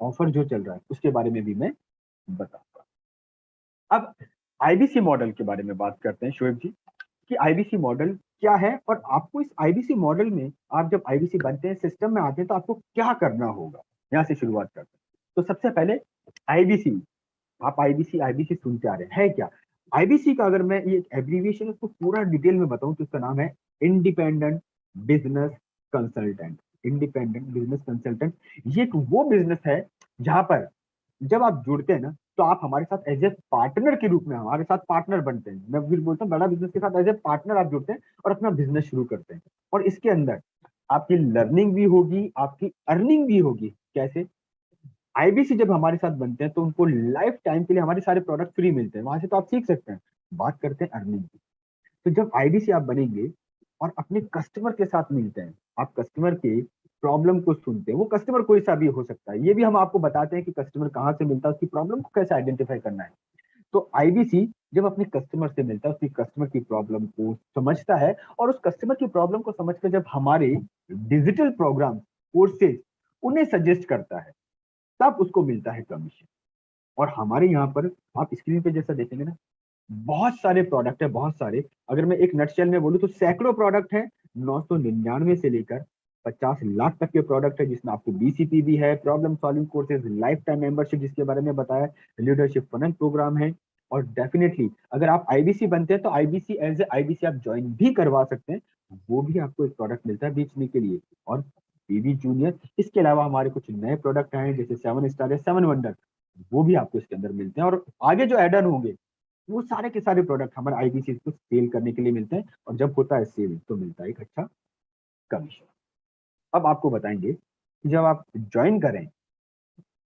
ऑफर जो चल रहा है, उसके बारे में भी मैं बताऊंगा। अब IBC मॉडल के बारे में बात करते हैं शोएब जी, कि IBC मॉडल क्या है, और आपको इस IBC मॉडल में, आप जब IBC बनते हैं, सिस्टम में आते हैं, तो आपको क्या करना होगा। यहाँ से शुरुआत करते हैं। तो सबसे पहले IBC, आप IBC सुनते आ रहे हैं, है क्या। IBC का अगर मैं ये एब्रीविएशन उसको पूरा डिटेल में बताऊं, तो इसका नाम है independent business consultant. Independent business consultant, ये एक वो बिजनेस है जहां पर जब आप जुड़ते हैं ना, तो आप हमारे साथ एज ए पार्टनर के रूप में हमारे साथ पार्टनर बनते हैं। मैं फिर बोलता हूँ, बड़ा बिजनेस के साथ एज ए पार्टनर आप जुड़ते हैं और अपना बिजनेस शुरू करते हैं। और इसके अंदर आपकी लर्निंग भी होगी, आपकी अर्निंग भी होगी। कैसे, IBC जब हमारे साथ बनते हैं, तो उनको लाइफ टाइम के लिए हमारे सारे प्रोडक्ट फ्री मिलते हैं, वहां से तो आप सीख सकते हैं। बात करते हैं अर्निंग की। तो जब IBC आप बनेंगे और अपने कस्टमर के साथ मिलते हैं, आप कस्टमर के प्रॉब्लम को सुनते हैं। वो कस्टमर कोई सा भी हो सकता है, ये भी हम आपको बताते हैं कि कस्टमर कहाँ से मिलता है, उसकी प्रॉब्लम को कैसे आइडेंटिफाई करना है। तो IBC जब अपने कस्टमर से मिलता है, उसकी कस्टमर की प्रॉब्लम को समझता है, और उस कस्टमर की प्रॉब्लम को समझकर जब हमारे डिजिटल प्रोग्राम, कोर्सेज उन्हें सजेस्ट करता है, तब उसको मिलता है कमीशन। और हमारे यहाँ पर आप स्क्रीन पे जैसा देखेंगे ना, बहुत सारे प्रोडक्ट है, बहुत सारे। अगर मैं एक नटशेल में बोलूँ तो सैकड़ों प्रोडक्ट है, 999 से लेकर 50 लाख तक के प्रोडक्ट है, जिसमें आपको बीसीपी भी है, problem solving courses, life time membership जिसके बारे में बताया, लीडरशिप फनल प्रोग्राम है। और डेफिनेटली अगर आप आईबीसी बनते हैं तो आईबीसी एज ए आईबीसी आप ज्वाइन भी करवा सकते हैं, वो भी आपको एक प्रोडक्ट मिलता है बेचने के लिए। और बीबी जूनियर, इसके अलावा हमारे कुछ नए प्रोडक्ट हैं जैसे 7 स्टार है, 7 वंडर, वो भी आपको इसके अंदर मिलते हैं। और आगे जो एड ऑन होंगे वो सारे के सारे प्रोडक्ट हमारे आईबीसी को सेल करने के लिए मिलते हैं, और जब होता है सेल तो मिलता है एक अच्छा कमीशन। अब आपको बताएंगे कि जब आप ज्वाइन करें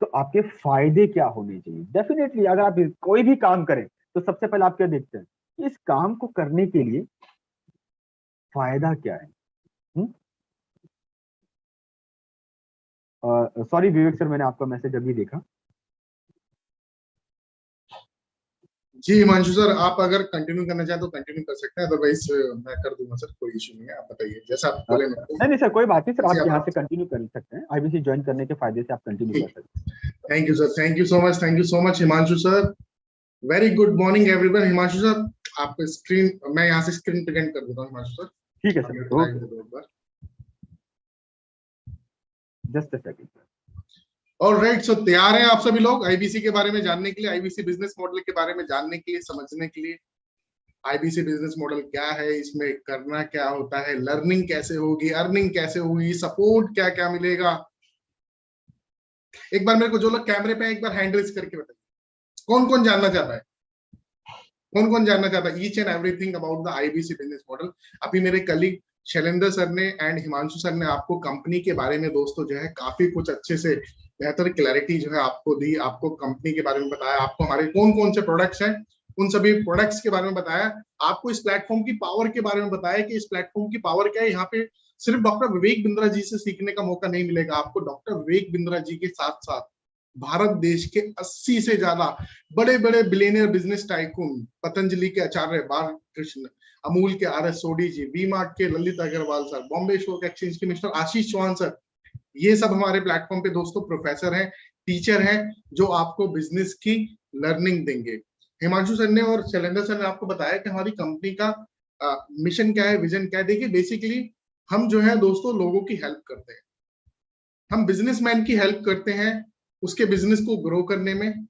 तो आपके फायदे क्या होने चाहिए। डेफिनेटली अगर आप कोई भी काम करें तो सबसे पहले आप क्या देखते हैं कि इस काम को करने के लिए फायदा क्या है। सॉरी विवेक सर, मैंने आपका मैसेज अभी देखा। जी हिमांशु सर, आप अगर कंटिन्यू करना चाहें तो कंटिन्यू कर सकते हैं, अदरवाइज मैं कर दूंगा सर, कोई इशू नहीं है। आप बताइए जैसा आप बोले मेरे को। नहीं नहीं सर, कोई बात नहीं सर, जैसे आप यहाँ आप से कंटिन्यू कर सकते हैं, आईबीसी ज्वाइन करने के फायदे से आप कंटिन्यू कर सकते हैं। Thank you sir, thank you so much, thank you so much Himanshu sir. Very good morning everyone. Himanshu sir, आप स्क्रीन, मैं यहाँ से स्क्रीन प्रेजेंट कर देता हूँ हिमांशु सर। ठीक है आप मेरे सर, को ओके, टाइम दे दो एक बार। Just a second sir. Alright, so तैयार हैं आप सभी लोग आईबीसी के बारे में जानने के लिए, आईबीसी बिजनेस मॉडल के बारे में जानने के लिए, समझने के लिए। आईबीसी बिजनेस मॉडल क्या है, इसमें करना क्या होता है, लर्निंग कैसे होगी, अर्निंग कैसे होगी, सपोर्ट क्या क्या मिलेगा। एक बार मेरे को जो लोग कैमरे पे एक बार हैंड रेज करके बताइए, कौन कौन जानना चाहता है, कौन कौन जानना चाहता है each and everything about the IBC business model. अभी मेरे कलीग शैलेंद्र सर ने एंड हिमांशु सर ने आपको कंपनी के बारे में दोस्तों जो है काफी कुछ अच्छे से बेहतर क्लैरिटी जो है आपको दी, आपको कंपनी के बारे में बताया, आपको हमारे कौन कौन से प्रोडक्ट्स हैं उन सभी प्रोडक्ट्स के बारे में बताया, आपको इस प्लेटफॉर्म की पावर के बारे में बताया कि इस प्लेटफॉर्म की पावर क्या है। यहाँ पे सिर्फ डॉक्टर विवेक बिंद्रा जी से सीखने का मौका नहीं मिलेगा आपको, डॉक्टर विवेक बिंद्रा जी के साथ साथ भारत देश के 80 से ज्यादा बड़े बड़े बिलियनियर बिजनेस टाइकून, पतंजलि के आचार्य बालकृष्ण, अमूल के आर एस सोडी जी, वी मार्ट के Lalit Agarwal sir, Bombay stock exchange के मिस्टर आशीष चौहान सर, ये सब हमारे प्लेटफॉर्म पे दोस्तों प्रोफेसर हैं, टीचर हैं, जो आपको बिजनेस की लर्निंग देंगे। हिमांशु सर ने और शैलेंद्र सर ने आपको बताया कि हमारी कंपनी का मिशन क्या है, विजन क्या है। देखिए बेसिकली हम जो है दोस्तों लोगों की हेल्प करते हैं, हम बिजनेसमैन की हेल्प करते हैं उसके बिजनेस को ग्रो करने में।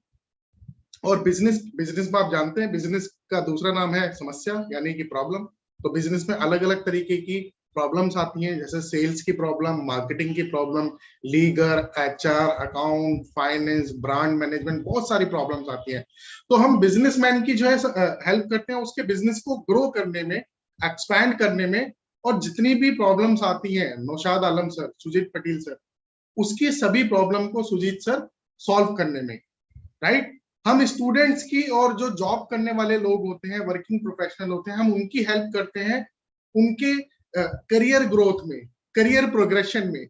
और बिजनेस बिजनेस में आप जानते हैं बिजनेस का दूसरा नाम है समस्या यानी कि प्रॉब्लम। तो बिजनेस में अलग अलग तरीके की प्रॉब्लम्स आती हैं, जैसे सेल्स की प्रॉब्लम, मार्केटिंग की problem, legal, HR, account, finance, brand management, बहुत सारी प्रॉब्लम्स आती हैं। तो हम बिजनेसमैन की जो है हेल्प करते हैं उसके बिजनेस को ग्रो करने में, एक्सपैंड करने में। और जितनी भी प्रॉब्लम्स आती हैं, नौशाद आलम सर, सुजीत पटेल सर, उसकी सभी प्रॉब्लम को सुजीत सर सॉल्व करने में, राइट। हम स्टूडेंट्स की और जो जॉब करने वाले लोग होते हैं, वर्किंग प्रोफेशनल होते हैं, हम उनकी हेल्प करते हैं उनके करियर ग्रोथ में, करियर प्रोग्रेशन में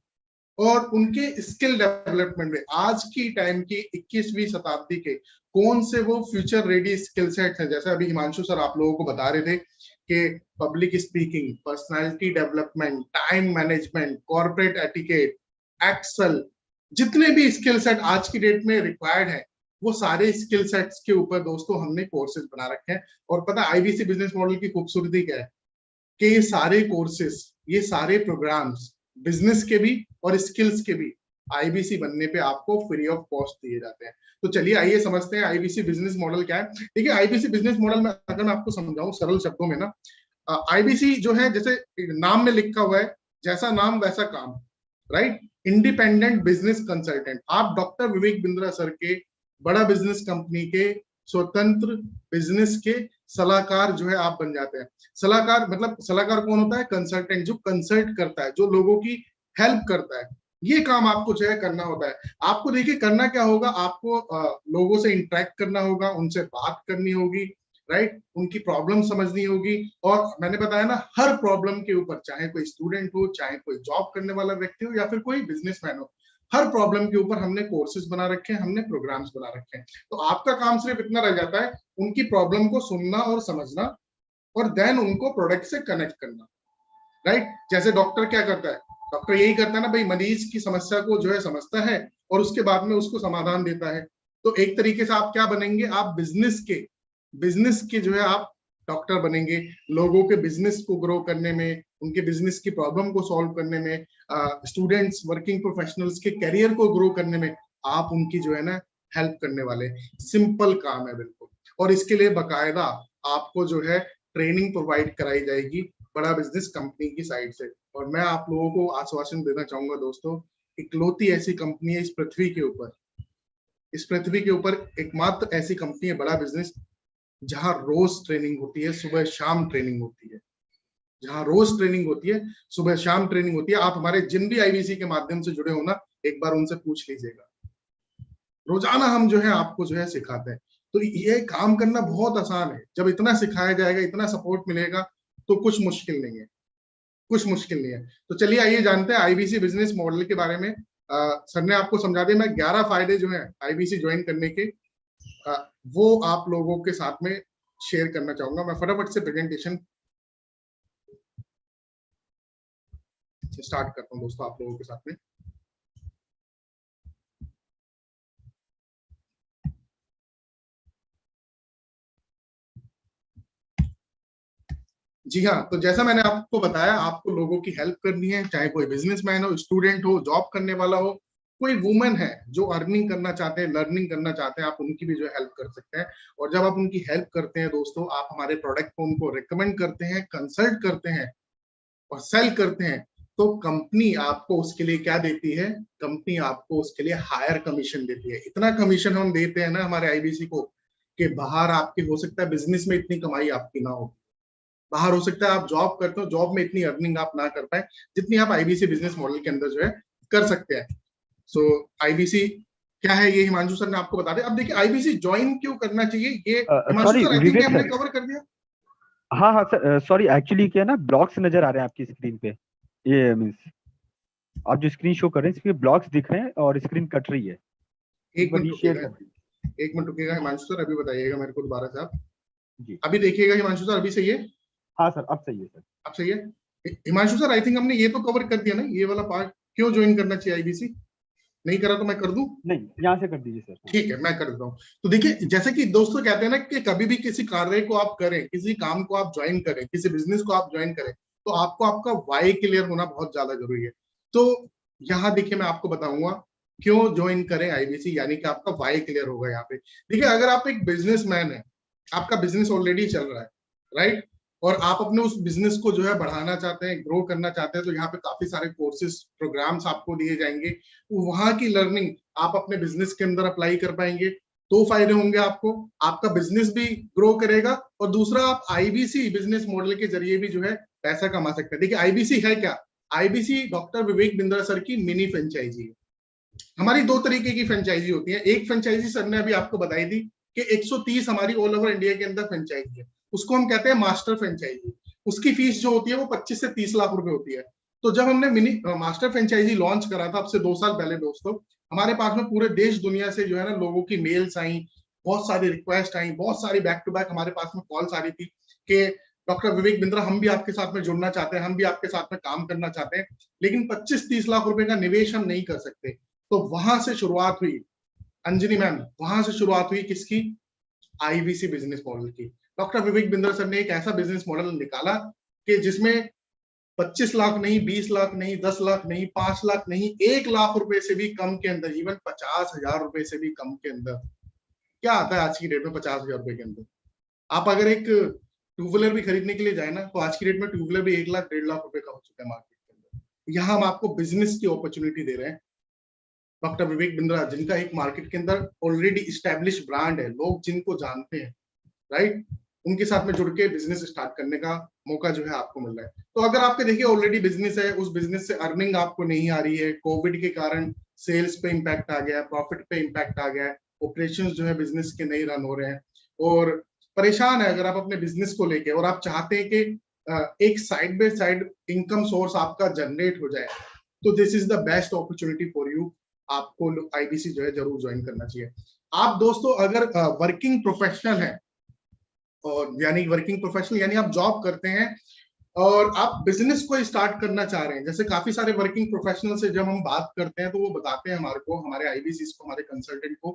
और उनके स्किल डेवलपमेंट में। आज की टाइम की 21वीं शताब्दी के कौन से वो फ्यूचर रेडी स्किल सेट्स हैं, जैसे अभी हिमांशु सर आप लोगों को बता रहे थे कि public speaking, personality development, time management, corporate etiquette, Excel, जितने भी स्किल सेट आज की डेट में रिक्वायर्ड है वो सारे स्किल सेट्स के ऊपर दोस्तों हमने कोर्सेज बना रखे हैं। और पता आईबीसी बिजनेस मॉडल की खूबसूरती क्या है कि ये सारे कोर्सेज, ये सारे प्रोग्राम्स बिजनेस के भी और स्किल्स के भी आईबीसी बनने पे आपको फ्री ऑफ कॉस्ट दिए जाते हैं। तो चलिए आइए समझते हैं आईबीसी बिजनेस मॉडल क्या है। देखिए आईबीसी बिजनेस मॉडल में अगर मैं आपको समझाऊं सरल शब्दों में ना, आईबीसी जो है जैसे नाम में लिखा हुआ है, जैसा नाम वैसा काम, राइट। इंडिपेंडेंट बिजनेस कंसल्टेंट, आप डॉक्टर विवेक बिंद्रा सर के बड़ा बिजनेस कंपनी के स्वतंत्र बिजनेस के सलाहकार जो है आप बन जाते हैं। सलाहकार मतलब सलाहकार कौन होता है? कंसल्टेंट, जो कंसल्ट करता है, जो लोगों की हेल्प करता है। ये काम आपको जो है करना होता है। आपको देखिए करना क्या होगा, आपको लोगों से इंटरेक्ट करना होगा, उनसे बात करनी होगी, राइट, उनकी प्रॉब्लम समझनी होगी। और मैंने बताया ना, हर प्रॉब्लम के ऊपर, चाहे कोई स्टूडेंट हो, चाहे कोई जॉब करने वाला व्यक्ति हो या फिर कोई बिजनेसमैन हो, हर प्रॉब्लम के ऊपर हमने कोर्सेज बना रखे हैं, हमने प्रोग्राम्स बना रखे हैं। तो आपका काम सिर्फ इतना रह जाता है उनकी प्रॉब्लम को सुनना और समझना और देन उनको प्रोडक्ट से कनेक्ट करना, राइट। जैसे डॉक्टर क्या करता है, डॉक्टर यही करता है ना भाई, मरीज की समस्या को जो है समझता है और उसके बाद में उसको समाधान देता है। तो एक तरीके से आप क्या बनेंगे, आप बिजनेस के बिजनेस के जो है आप डॉक्टर बनेंगे, लोगों के बिजनेस को ग्रो करने में, उनके बिजनेस की प्रॉब्लम को सॉल्व करने में, स्टूडेंट्स वर्किंग प्रोफेशनल्स के करियर को ग्रो करने में आप उनकी जो है ना हेल्प करने वाले। सिंपल काम है बिल्कुल, और इसके लिए बकायदा आपको जो है ट्रेनिंग प्रोवाइड कराई जाएगी बड़ा बिजनेस कंपनी की साइड से। और मैं आप लोगों को आश्वासन देना चाहूंगा दोस्तों, इकलौती ऐसी कंपनी है इस पृथ्वी के ऊपर एकमात्र ऐसी कंपनी है बड़ा बिजनेस जहां रोज ट्रेनिंग होती है, सुबह शाम ट्रेनिंग होती है, जहां रोज ट्रेनिंग होती है, सुबह शाम ट्रेनिंग होती है। आप हमारे जिन भी आईबीसी के माध्यम से जुड़े हो ना, एक बार उनसे पूछ लीजिएगा, रोजाना हम जो है आपको जो है सिखाते हैं। तो ये काम करना बहुत आसान है, जब इतना सिखाया जाएगा, इतना सपोर्ट मिलेगा, तो कुछ मुश्किल नहीं है, कुछ मुश्किल नहीं है। तो चलिए आइए जानते हैं आईबीसी बिजनेस मॉडल के बारे में। सर ने आपको समझा दिया, मैं 11 फायदे जो है आईबीसी ज्वाइन करने के वो आप लोगों के साथ में शेयर करना चाहूंगा। मैं फटाफट से प्रेजेंटेशन स्टार्ट करता हूं दोस्तों आप लोगों के साथ में। जी हाँ, तो जैसा मैंने आपको बताया, आपको लोगों की हेल्प करनी है, चाहे कोई बिजनेसमैन हो, स्टूडेंट हो, जॉब करने वाला हो, कोई वुमेन है जो अर्निंग करना चाहते हैं, लर्निंग करना चाहते हैं, आप उनकी भी जो है हेल्प कर सकते हैं। और जब आप उनकी हेल्प करते हैं दोस्तों, आप हमारे प्रोडक्ट को उनको रिकमेंड करते हैं, कंसल्ट करते हैं और सेल करते हैं, तो कंपनी आपको उसके लिए क्या देती है? कंपनी आपको उसके लिए हायर कमीशन देती है। इतना कमीशन हम देते हैं ना हमारे आईबीसी को, कि बाहर आपके हो सकता है बिजनेस में इतनी कमाई आपकी ना हो, बाहर हो सकता है आप जॉब करते हो, जॉब में इतनी अर्निंग आप ना कर पाए जितनी आप आईबीसी बिजनेस मॉडल के अंदर जो है कर सकते हैं। सो आईबीसी क्या है ये हिमांशु सर ने आपको बता दिया। अब देखिए आईबीसी ज्वाइन क्यों करना चाहिए, ये Himanshu sorry sir I think Vivek हमने सर, कवर कर दिया। हाँ हाँ सर, सॉरी एक्चुअली क्या है ना, ब्लॉक्स नजर आ रहे हैं आपकी स्क्रीन पे। ये मीन्स आप जो स्क्रीन शो कर रहे हैं इसमें ब्लॉक्स दिख रहे हैं और स्क्रीन कट रही है। एक एक बार मिनट रीशेयर रुकिएगा, कर दीजिए। एक मिनट रुकिएगा हिमांशु सर, अभी बताइएगा मेरे को दोबारा से आप। जी अभी देखिएगा हिमांशु सर, अभी सही है? हाँ सर, अब सही है सर। अब सही है। हिमांशु सर आई थिंक हमने ये तो कवर कर दिया ना, ये वाला पार्ट, क्यों ज्वाइन करना चाहिए आईबीसी। नहीं करा तो मैं कर दूं? नहीं, यहाँ से कर दीजिए सर। हाँ। ठीक है, मैं कर देता हूँ। तो देखिए, जैसे कि दोस्तों कहते हैं ना कि कभी भी किसी कार्य को आप करें, किसी काम को आप ज्वाइन करें, किसी बिजनेस को आप ज्वाइन करें, तो आपको आपका वाई क्लियर होना बहुत ज्यादा जरूरी है। तो यहाँ देखिए मैं आपको बताऊंगा क्यों ज्वाइन करें आईबीसी, यानी कि आपका वाई क्लियर होगा यहाँ पे। देखिए, अगर आप एक बिजनेसमैन है, आपका बिजनेस ऑलरेडी चल रहा है, राइट, और आप अपने उस बिजनेस को जो है बढ़ाना चाहते हैं, ग्रो करना चाहते हैं, तो यहाँ पे काफी सारे कोर्सेज, प्रोग्राम्स आपको दिए जाएंगे। वहां की लर्निंग आप अपने बिजनेस के अंदर अप्लाई कर पाएंगे। दो फायदे होंगे आपको, आपका बिजनेस भी ग्रो करेगा, और दूसरा आप आईबीसी बिजनेस मॉडल के जरिए भी जो है पैसा कमा सकते हैं। देखिए आईबीसी है क्या? IBC doctor Vivek Bindra sir की मिनी फ्रेंचाइजी है। हमारी दो तरीके की फ्रेंचाइजी होती है। एक फ्रेंचाइजी सर ने अभी आपको बताई थी कि 130 हमारी ऑल ओवर इंडिया के अंदर फ्रेंचाइजी है, उसको हम कहते हैं मास्टर फ्रेंचाइजी। उसकी फीस जो होती है वो 25 से 30 लाख रुपए होती है। तो जब हमने मिनी मास्टर फ्रेंचाइजी लॉन्च करा था अब से 2 साल पहले दोस्तों, हमारे पास में पूरे देश दुनिया से जो है ना लोगों की मेल्स आई, बहुत सारी रिक्वेस्ट आई, बहुत सारी बैक टू बैक हमारे पास में कॉल्स आ रही थी कि डॉक्टर विवेक बिंद्रा हम भी आपके साथ में जुड़ना चाहते हैं, हम भी आपके साथ में काम करना चाहते हैं, लेकिन 25-30 लाख रुपए का निवेश हम नहीं कर सकते। तो वहां से शुरुआत हुई, अंजनी मैम, वहां से शुरुआत हुई किसकी? आईबीसी बिजनेस मॉडल की। डॉक्टर विवेक बिंद्रा सर ने एक ऐसा बिजनेस मॉडल निकाला कि जिसमें 25 लाख नहीं, 20 लाख नहीं, 10 लाख नहीं, 5 लाख नहीं, 1 लाख रुपए से भी कम के अंदर, इवन 50,000 रुपए से भी कम के अंदर, क्या आता है आज की डेट में 50,000 रुपए के अंदर? आप अगर एक टू व्हीलर भी खरीदने के लिए जाए ना, तो आज की डेट में टू व्हीलर भी 1 लाख 1.5 लाख रुपए का हो चुका है मार्केट के अंदर। यहाँ हम आपको बिजनेस की अपॉर्चुनिटी दे रहे हैं। डॉक्टर विवेक बिंद्रा, जिनका एक मार्केट के अंदर ऑलरेडी इस्टेब्लिश ब्रांड है, लोग जिनको जानते हैं, राइट, उनके साथ में जुड़ के बिजनेस स्टार्ट करने का मौका जो है आपको मिल रहा है। तो अगर आपके देखिए ऑलरेडी बिजनेस है, उस बिजनेस से अर्निंग आपको नहीं आ रही है, कोविड के कारण सेल्स पे इंपैक्ट आ गया, प्रॉफिट पे इंपैक्ट आ गया, ऑपरेशन जो है बिजनेस के नहीं रन हो रहे हैं, और परेशान है अगर आप अपने बिजनेस को लेके, और आप चाहते हैं कि एक side by side income source आपका जनरेट हो जाए, तो this is the best opportunity for you. आपको आईबीसी जो है जरूर ज्वाइन करना चाहिए। आप दोस्तों अगर वर्किंग प्रोफेशनल है, और यानी वर्किंग प्रोफेशनल यानी आप जॉब करते हैं, और आप बिजनेस को स्टार्ट करना चाह रहे हैं, जैसे काफी सारे वर्किंग प्रोफेशनल से जब हम बात करते हैं तो वो बताते हैं हमारे को, हमारे आईबीसी को, हमारे कंसल्टेंट को,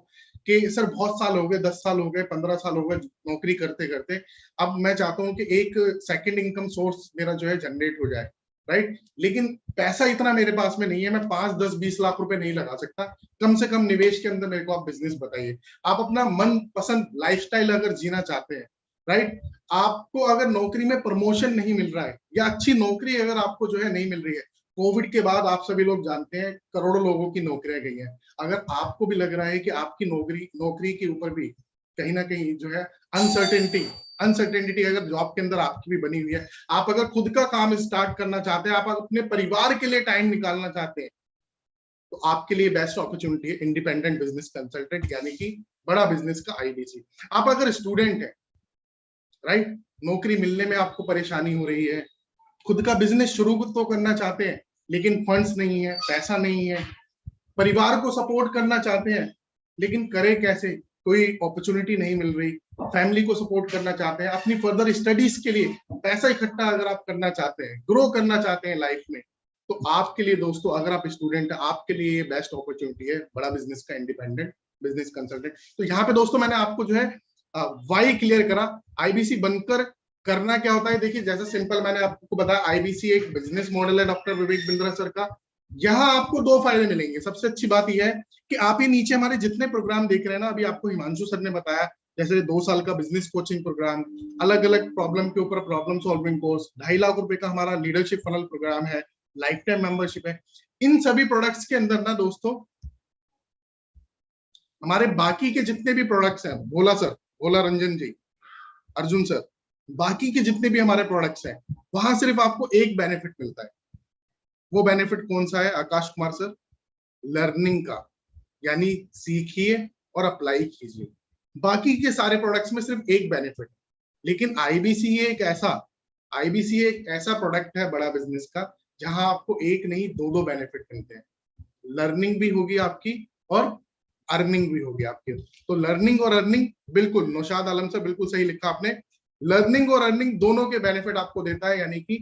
कि सर बहुत साल हो गए, 10 साल हो गए, 15 साल हो गए नौकरी करते करते, अब मैं चाहता हूँ कि एक सेकंड इनकम सोर्स मेरा जो है जनरेट हो जाए, राइट। लेकिन पैसा इतना मेरे पास में नहीं है, मैं 5, 10, 20 लाख रुपए नहीं लगा सकता, कम से कम निवेश के अंदर मेरे को आप बिजनेस बताइए। आप अपना मन पसंद लाइफस्टाइल अगर जीना चाहते हैं, राइट, आपको अगर नौकरी में प्रमोशन नहीं मिल रहा है या अच्छी नौकरी अगर आपको जो है नहीं मिल रही है, कोविड के बाद आप सभी लोग जानते हैं करोड़ों लोगों की नौकरियां गई हैं, अगर आपको भी लग रहा है कि आपकी नौकरी के ऊपर भी कहीं ना कहीं जो है अनसर्टेनिटी अगर जॉब के अंदर आपकी भी बनी हुई है, आप अगर खुद का काम स्टार्ट करना चाहते हैं, आप अपने परिवार के लिए टाइम निकालना चाहते हैं, तो आपके लिए बेस्ट अपॉर्चुनिटी है इंडिपेंडेंट बिजनेस कंसल्टेंट, यानी कि बड़ा बिजनेस का आईबीसी। आप अगर स्टूडेंट है, राइट, नौकरी मिलने में आपको परेशानी हो रही है, खुद का बिजनेस शुरू तो करना चाहते हैं लेकिन फंड्स नहीं है, पैसा नहीं है, परिवार को सपोर्ट करना चाहते हैं लेकिन करे कैसे, कोई अपॉर्चुनिटी नहीं मिल रही, फैमिली को सपोर्ट करना चाहते हैं, अपनी फर्दर स्टडीज के लिए पैसा इकट्ठा अगर आप करना चाहते हैं, ग्रो करना चाहते हैं लाइफ में, तो आपके लिए दोस्तों, अगर आप स्टूडेंट है, आपके लिए ये बेस्ट अपॉर्चुनिटी है बड़ा बिजनेस का इंडिपेंडेंट बिजनेस कंसल्टेंट। तो यहाँ पे दोस्तों मैंने आपको जो है वाई क्लियर करा, आईबीसी बनकर करना क्या होता है। देखिए जैसा सिंपल मैंने आपको बताया, आईबीसी एक बिजनेस मॉडल है डॉक्टर विवेक बिंद्रा सर का। यहाँ आपको 2 फायदे मिलेंगे। सबसे अच्छी बात यह है कि आप ये नीचे हमारे जितने प्रोग्राम देख रहे हैं ना, अभी आपको हिमांशु सर ने बताया, जैसे 2 साल का बिजनेस कोचिंग प्रोग्राम, अलग अलग प्रॉब्लम के ऊपर प्रॉब्लम सॉल्विंग कोर्स, 2.5 लाख रुपए का हमारा लीडरशिप फनल प्रोग्राम है, लाइफ टाइम मेंबरशिप है। इन सभी प्रोडक्ट्स के अंदर ना दोस्तों, हमारे बाकी के जितने भी प्रोडक्ट्स हैं, भोला रंजन जी, अर्जुन सर, बाकी के जितने भी हमारे प्रोडक्ट्स हैं, वहां सिर्फ आपको एक बेनिफिट मिलता है। वो बेनिफिट कौन सा है आकाश कुमार सर? लर्निंग का, यानी सीखिए और अप्लाई कीजिए। बाकी के सारे प्रोडक्ट्स में सिर्फ एक बेनिफिट, लेकिन आईबीसी एक ऐसा प्रोडक्ट है बड़ा बिजनेस का, जहां आपको एक नहीं 2 बेनिफिट मिलते हैं। लर्निंग भी होगी आपकी और अर्निंग भी होगी आपकी। तो लर्निंग और अर्निंग, बिल्कुल नौशाद आलम से बिल्कुल सही लिखा आपने, लर्निंग और अर्निंग दोनों के बेनिफिट आपको देता है, यानी कि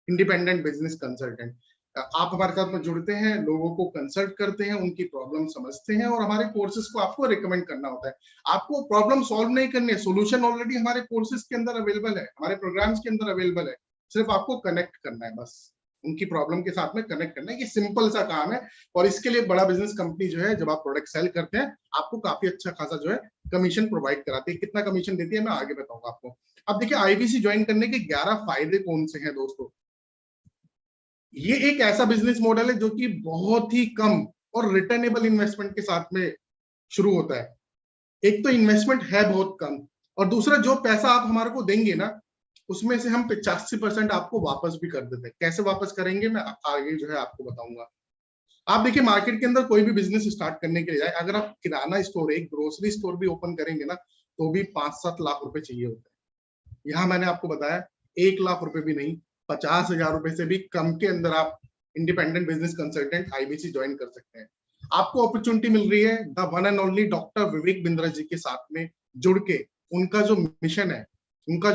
इंडिपेंडेंट बिजनेस कंसल्टेंट। आप हमारे साथ में जुड़ते हैं, लोगों को कंसल्ट करते हैं, उनकी प्रॉब्लम समझते हैं और हमारे कोर्सेज को आपको रिकमेंड करना होता है। आपको प्रॉब्लम सॉल्व नहीं करनी है, सोल्यूशन ऑलरेडी हमारे कोर्सेज के अंदर अवेलेबल है, हमारे प्रोग्राम्स के अंदर अवेलेबल है, सिर्फ आपको कनेक्ट करना है, बस उनकी प्रॉब्लम के साथ में कनेक्ट करना है। ये सिंपल सा काम है। और इसके लिए बड़ा बिजनेस कंपनी जो है, जब आप प्रोडक्ट सेल करते हैं, आपको काफी अच्छा खासा जो है कमीशन प्रोवाइड कराती है। कितना कमीशन देती है मैं आगे बताऊंगा आपको। अब देखिए आईबीसी ज्वाइन करने के 11 फायदे कौन से हैं दोस्तों। ये एक ऐसा बिजनेस मॉडल है जो कि बहुत ही कम और रिटर्नेबल इन्वेस्टमेंट के साथ में शुरू होता है। एक तो इन्वेस्टमेंट है बहुत कम, और दूसरा जो पैसा आप हमारे को देंगे ना, उसमें से हम 85% आपको वापस भी कर देते हैं। कैसे वापस करेंगे मैं आगे जो है आपको बताऊंगा। आप देखिए मार्केट के अंदर कोई भी बिजनेस स्टार्ट करने के लिए जाए, अगर आप किराना स्टोर, एक ग्रोसरी स्टोर भी ओपन करेंगे ना, तो भी 5-7 लाख रुपए चाहिए होते हैं। यहाँ मैंने आपको बताया 1 लाख रुपए भी नहीं, 50,000 रुपए से भी कम के अंदर आप independent business consultant IBC join कर सकते हैं। आपको अपॉर्चुनिटी मिल रही है the one and only doctor Vivek Bindra ji के साथ में जुड़ के। उनका जो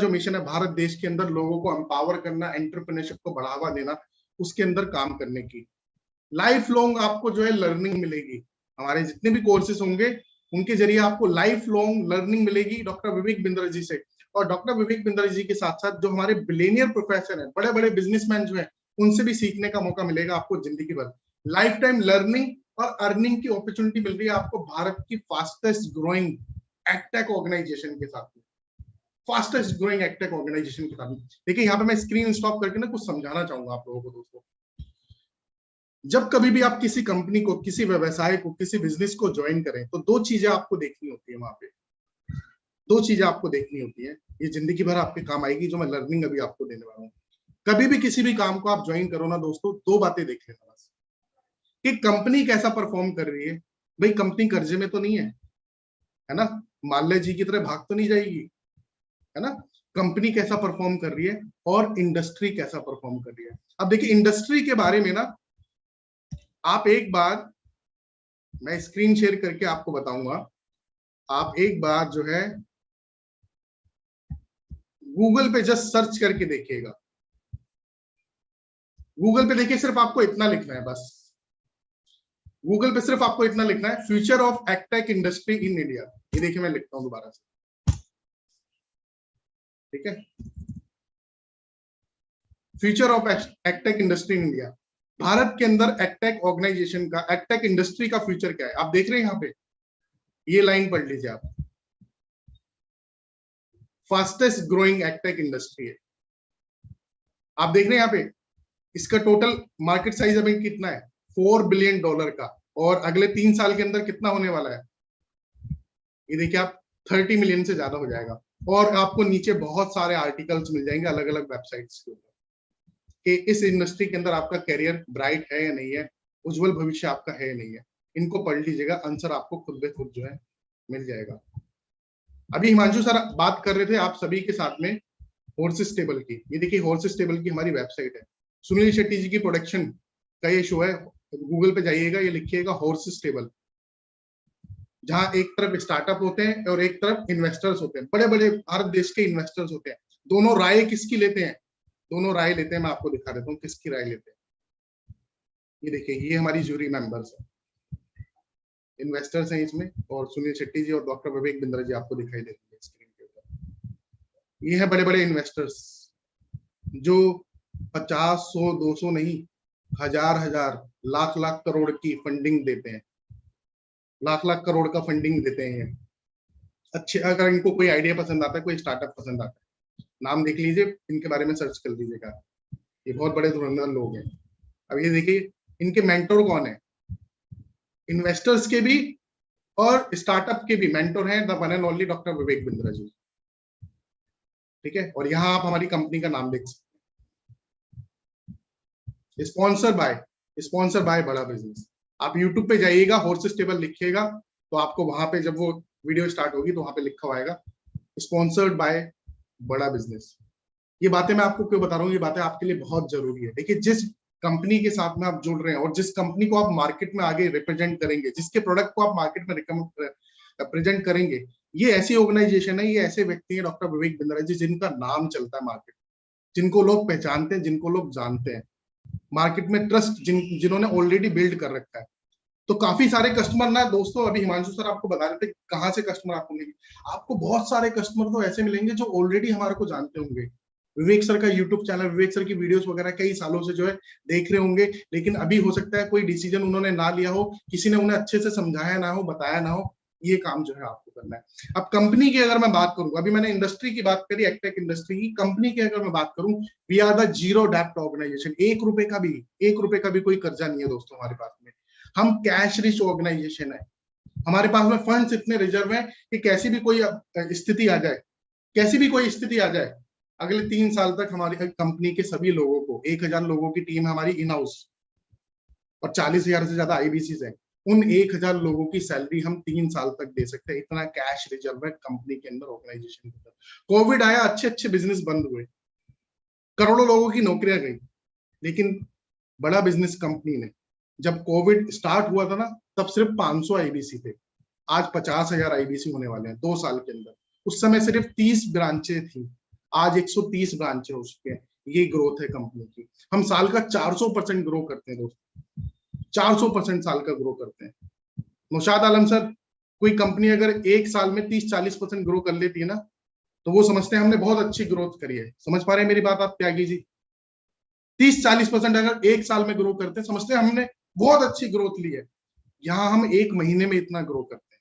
मिशन है भारत देश के अंदर लोगों को एम्पावर करना, एंटरप्रेन्योरशिप को बढ़ावा देना, उसके अंदर काम करने की। लाइफ लॉन्ग आपको जो है लर्निंग मिलेगी। हमारे जितने भी कोर्सेज होंगे उनके जरिए आपको लाइफ लॉन्ग लर्निंग मिलेगी डॉक्टर विवेक बिंद्रा जी से। और डॉक्टर विवेक बिंद्रा जी के साथ साथ जो हमारे बिलियनियर प्रोफेसर हैं, बड़े बड़े बिजनेसमैन जो हैं, उनसे भी सीखने का मौका मिलेगा आपको जिंदगी भर। लाइफ टाइम लर्निंग और अर्निंग की अपॉर्चुनिटी मिल रही है आपको भारत की फास्टेस्ट ग्रोइंग एडटेक ऑर्गेनाइजेशन के साथ में, फास्टेस्ट ग्रोइंग एडटेक ऑर्गेनाइजेशन के साथ में। देखिए यहाँ पे मैं स्क्रीन स्टॉप करके ना कुछ समझाना चाहूंगा आप लोगों को दोस्तों। जब कभी भी आप किसी कंपनी को, किसी व्यवसाय को, किसी बिजनेस को ज्वाइन करें, तो 2 चीजें आपको देखनी होती है वहां पे। 2 चीजें आपको देखनी होती है, ये जिंदगी भर आपके काम आएगी, जो मैं लर्निंग अभी आपको देने वाला हूँ। कभी भी किसी भी काम को आप ज्वाइन करो ना दोस्तों, 2 बातें देख लेना बस, कि कंपनी कैसा परफॉर्म कर रही है। भाई कंपनी कर्जे में तो नहीं है ना, माल्य जी की तरह भाग तो नहीं जाएगी, है ना। कंपनी कैसा परफॉर्म कर रही है और इंडस्ट्री कैसा परफॉर्म कर रही है। अब देखिए इंडस्ट्री के बारे में ना, आप एक बार, मैं स्क्रीन शेयर करके आपको बताऊंगा, आप एक बार जो है गूगल पे जस्ट सर्च करके देखिएगा, गूगल पे देखिए सिर्फ आपको इतना लिखना है, बस गूगल पे सिर्फ आपको इतना लिखना है, future of agtech industry in India. ये देखिए मैं लिखता हूं दोबारा से, ठीक है, future of agtech industry in India. Bharat के अंदर एग्टेक ऑर्गेनाइजेशन का, एग्टेक इंडस्ट्री का फ्यूचर क्या है आप देख रहे हैं यहाँ पे, ये लाइन पढ़ लीजिए आप, फास्टेस्ट ग्रोइंग एग्टेक इंडस्ट्री है। आप देख रहे हैं यहाँ पे, इसका टोटल मार्केट साइज अभी कितना है, $4 बिलियन का, और अगले 3 साल के अंदर कितना होने वाला है, ये देखिए आप 30 मिलियन से ज्यादा हो जाएगा। और आपको नीचे बहुत सारे आर्टिकल्स मिल जाएंगे अलग अलग वेबसाइट्स के ऊपर कि इस इंडस्ट्री के अंदर आपका करियर ब्राइट है या नहीं है, उज्जवल भविष्य आपका है या नहीं है। इनको पढ़ लीजिएगा, आंसर आपको खुद ब खुद जो है मिल जाएगा। अभी हिमांशु सर बात कर रहे थे आप सभी के साथ में हॉर्सेस टेबल की। ये देखिए हॉर्सेस टेबल की हमारी वेबसाइट है, सुनील शेट्टी जी की प्रोडक्शन का ये शो है। गूगल पे जाइएगा, ये लिखिएगा हॉर्सेस टेबल, जहां एक तरफ स्टार्टअप होते हैं और एक तरफ इन्वेस्टर्स होते हैं, बड़े बड़े भारत देश के इन्वेस्टर्स होते हैं। दोनों राय किसकी लेते हैं, दोनों राय लेते हैं, मैं आपको दिखा देता हूँ किसकी राय लेते हैं। ये देखिए ये हमारी जूरी मेंबर्स है, इन्वेस्टर्स हैं इसमें, और सुनील शेट्टी जी और डॉक्टर विवेक बिंद्रा जी आपको दिखाई देते हैं स्क्रीन के ऊपर। ये है बड़े बड़े इन्वेस्टर्स जो 50, 100, 200 नहीं, हजार लाख लाख करोड़ की फंडिंग देते हैं, लाख लाख करोड़ का फंडिंग देते हैं। अच्छे, अगर इनको कोई आइडिया पसंद आता है, कोई स्टार्टअप पसंद आता है, नाम देख लीजिए, इनके बारे में सर्च कर लीजिएगा, ये बहुत बड़े धुरंधर लोग हैं। अब ये देखिए इनके मेंटोर कौन है, इन्वेस्टर्स के भी और स्टार्टअप के भी मेंटोर हैं the one and only doctor Vivek Bindra ji, ठीक है। और यहाँ आप हमारी कंपनी का नाम देख सकते हैं, स्पॉन्सर बाय बड़ा बिजनेस। आप यूट्यूब पे जाइएगा, हॉर्सेस टेबल लिखिएगा तो आपको वहां पे जब वो वीडियो स्टार्ट होगी तो वहां पे लिखा हुआ स्पॉन्सर्ड बाय बड़ा बिजनेस। ये बातें मैं आपको क्यों बता रहा हूँ, ये बातें आपके लिए बहुत जरूरी है। देखिए जिस कंपनी के साथ में आप जुड़ रहे हैं और जिस कंपनी को आप मार्केट में आगे रिप्रेजेंट करेंगे, जिसके प्रोडक्ट को आप मार्केट में रिप्रेजेंट करेंगे, ये ऐसी ऑर्गेनाइजेशन है, ये ऐसे व्यक्ति हैं डॉक्टर विवेक बिंद्रा जी, जिनका नाम चलता है मार्केट, जिनको लोग पहचानते हैं, जिनको लोग जानते हैं, मार्केट में ट्रस्ट जिन्होंने ऑलरेडी बिल्ड कर रखा है। तो काफी सारे कस्टमर ना दोस्तों, अभी हिमांशु सर आपको बता रहे थे कहाँ से कस्टमर आपको मिलेंगे, आपको बहुत सारे कस्टमर तो ऐसे मिलेंगे जो ऑलरेडी हमारे को जानते होंगे, विवेक सर का यूट्यूब चैनल, विवेक सर की वीडियोस वगैरह कई सालों से जो है देख रहे होंगे, लेकिन अभी हो सकता है कोई डिसीजन उन्होंने ना लिया हो, किसी ने उन्हें अच्छे से समझाया ना हो, बताया ना हो। ये काम जो है आपको करना है। अब कंपनी की अगर मैं बात करूं, अभी मैंने इंडस्ट्री की बात करी, एग्टेक इंडस्ट्री की, कंपनी की अगर मैं बात करूं, वी आर द जीरो डेब्ट ऑर्गेनाइजेशन। 1 रुपए का भी कोई कर्जा नहीं है दोस्तों हमारे पास में। हम कैश रिच ऑर्गेनाइजेशन है, हमारे पास में फंड्स इतने रिजर्व हैं कि कैसी भी कोई स्थिति आ जाए, अगले 3 साल तक हमारी कंपनी के सभी लोगों को, 1000 लोगों की टीम हमारी इन हाउस और 40,000 से ज्यादा आईबीसीज है, उन 1000 लोगों की सैलरी हम 3 साल तक दे सकते हैं। इतना कैश रिजर्व है कंपनी के अंदर, ऑर्गेनाइजेशन के अंदर। कोविड आया, अच्छे बिजनेस बंद हुए, करोड़ों लोगों की नौकरियां गई, लेकिन बड़ा बिजनेस कंपनी ने, जब कोविड स्टार्ट हुआ था ना, तब सिर्फ 500 आईबीसी थे, आज 50,000 आईबीसी होने वाले हैं 2 साल के अंदर। उस समय सिर्फ 30 ब्रांचें थी, आज 130 ब्रांचें हो चुके हैं। ये ग्रोथ है कंपनी की। हम साल का 400% ग्रो करते हैं दोस्तों, 400% साल का ग्रो करते हैं। नौशाद आलम सर, कोई कंपनी अगर एक साल में 30-40% ग्रो कर लेती है ना, तो वो समझते हैं हमने बहुत अच्छी ग्रोथ करी है। समझ पा रहे हैं मेरी बात आप त्यागी जी? 30-40% अगर एक साल में ग्रो करते हैं, समझते हैं हमने बहुत अच्छी ग्रोथ ली है। यहाँ हम 1 महीने में इतना ग्रो करते हैं।